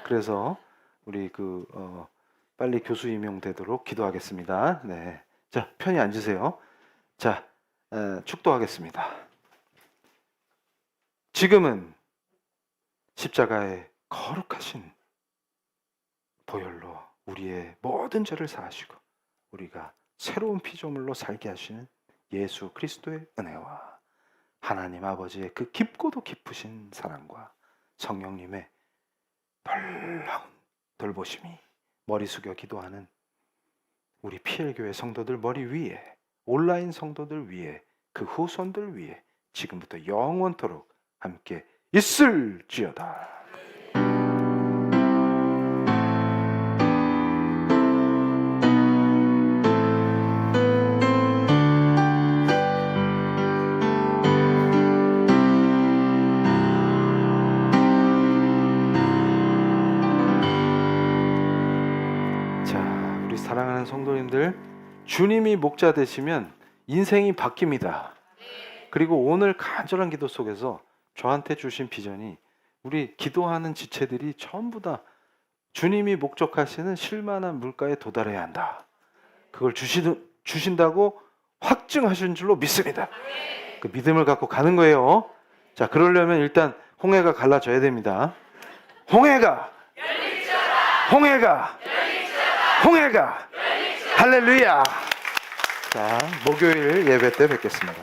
그래서 우리 빨리 교수 임용되도록 기도하겠습니다. 네. 자, 편히 앉으세요. 자, 축도하겠습니다. 지금은 십자가의 거룩하신 보혈로 우리의 모든 죄를 사하시고 우리가 새로운 피조물로 살게 하시는 예수 그리스도의 은혜와 하나님 아버지의 그 깊고도 깊으신 사랑과 성령님의 놀라운 돌보심이 머리 숙여 기도하는 우리 PL교회 성도들 머리 위에, 온라인 성도들 위에, 그 후손들 위에 지금부터 영원토록 함께 있을지어다. 사랑하는 성도님들, 주님이 목자 되시면 인생이 바뀝니다. 그리고 오늘 간절한 기도 속에서 저한테 주신 비전이 우리 기도하는 지체들이 전부 다 주님이 목적하시는 쉴만한 물가에 도달해야 한다. 그걸 주신다고 확증하신 줄로 믿습니다. 그 믿음을 갖고 가는 거예요. 자, 그러려면 일단 홍해가 갈라져야 됩니다. 홍해가 할렐루야. 자, 목요일 예배 때 뵙겠습니다.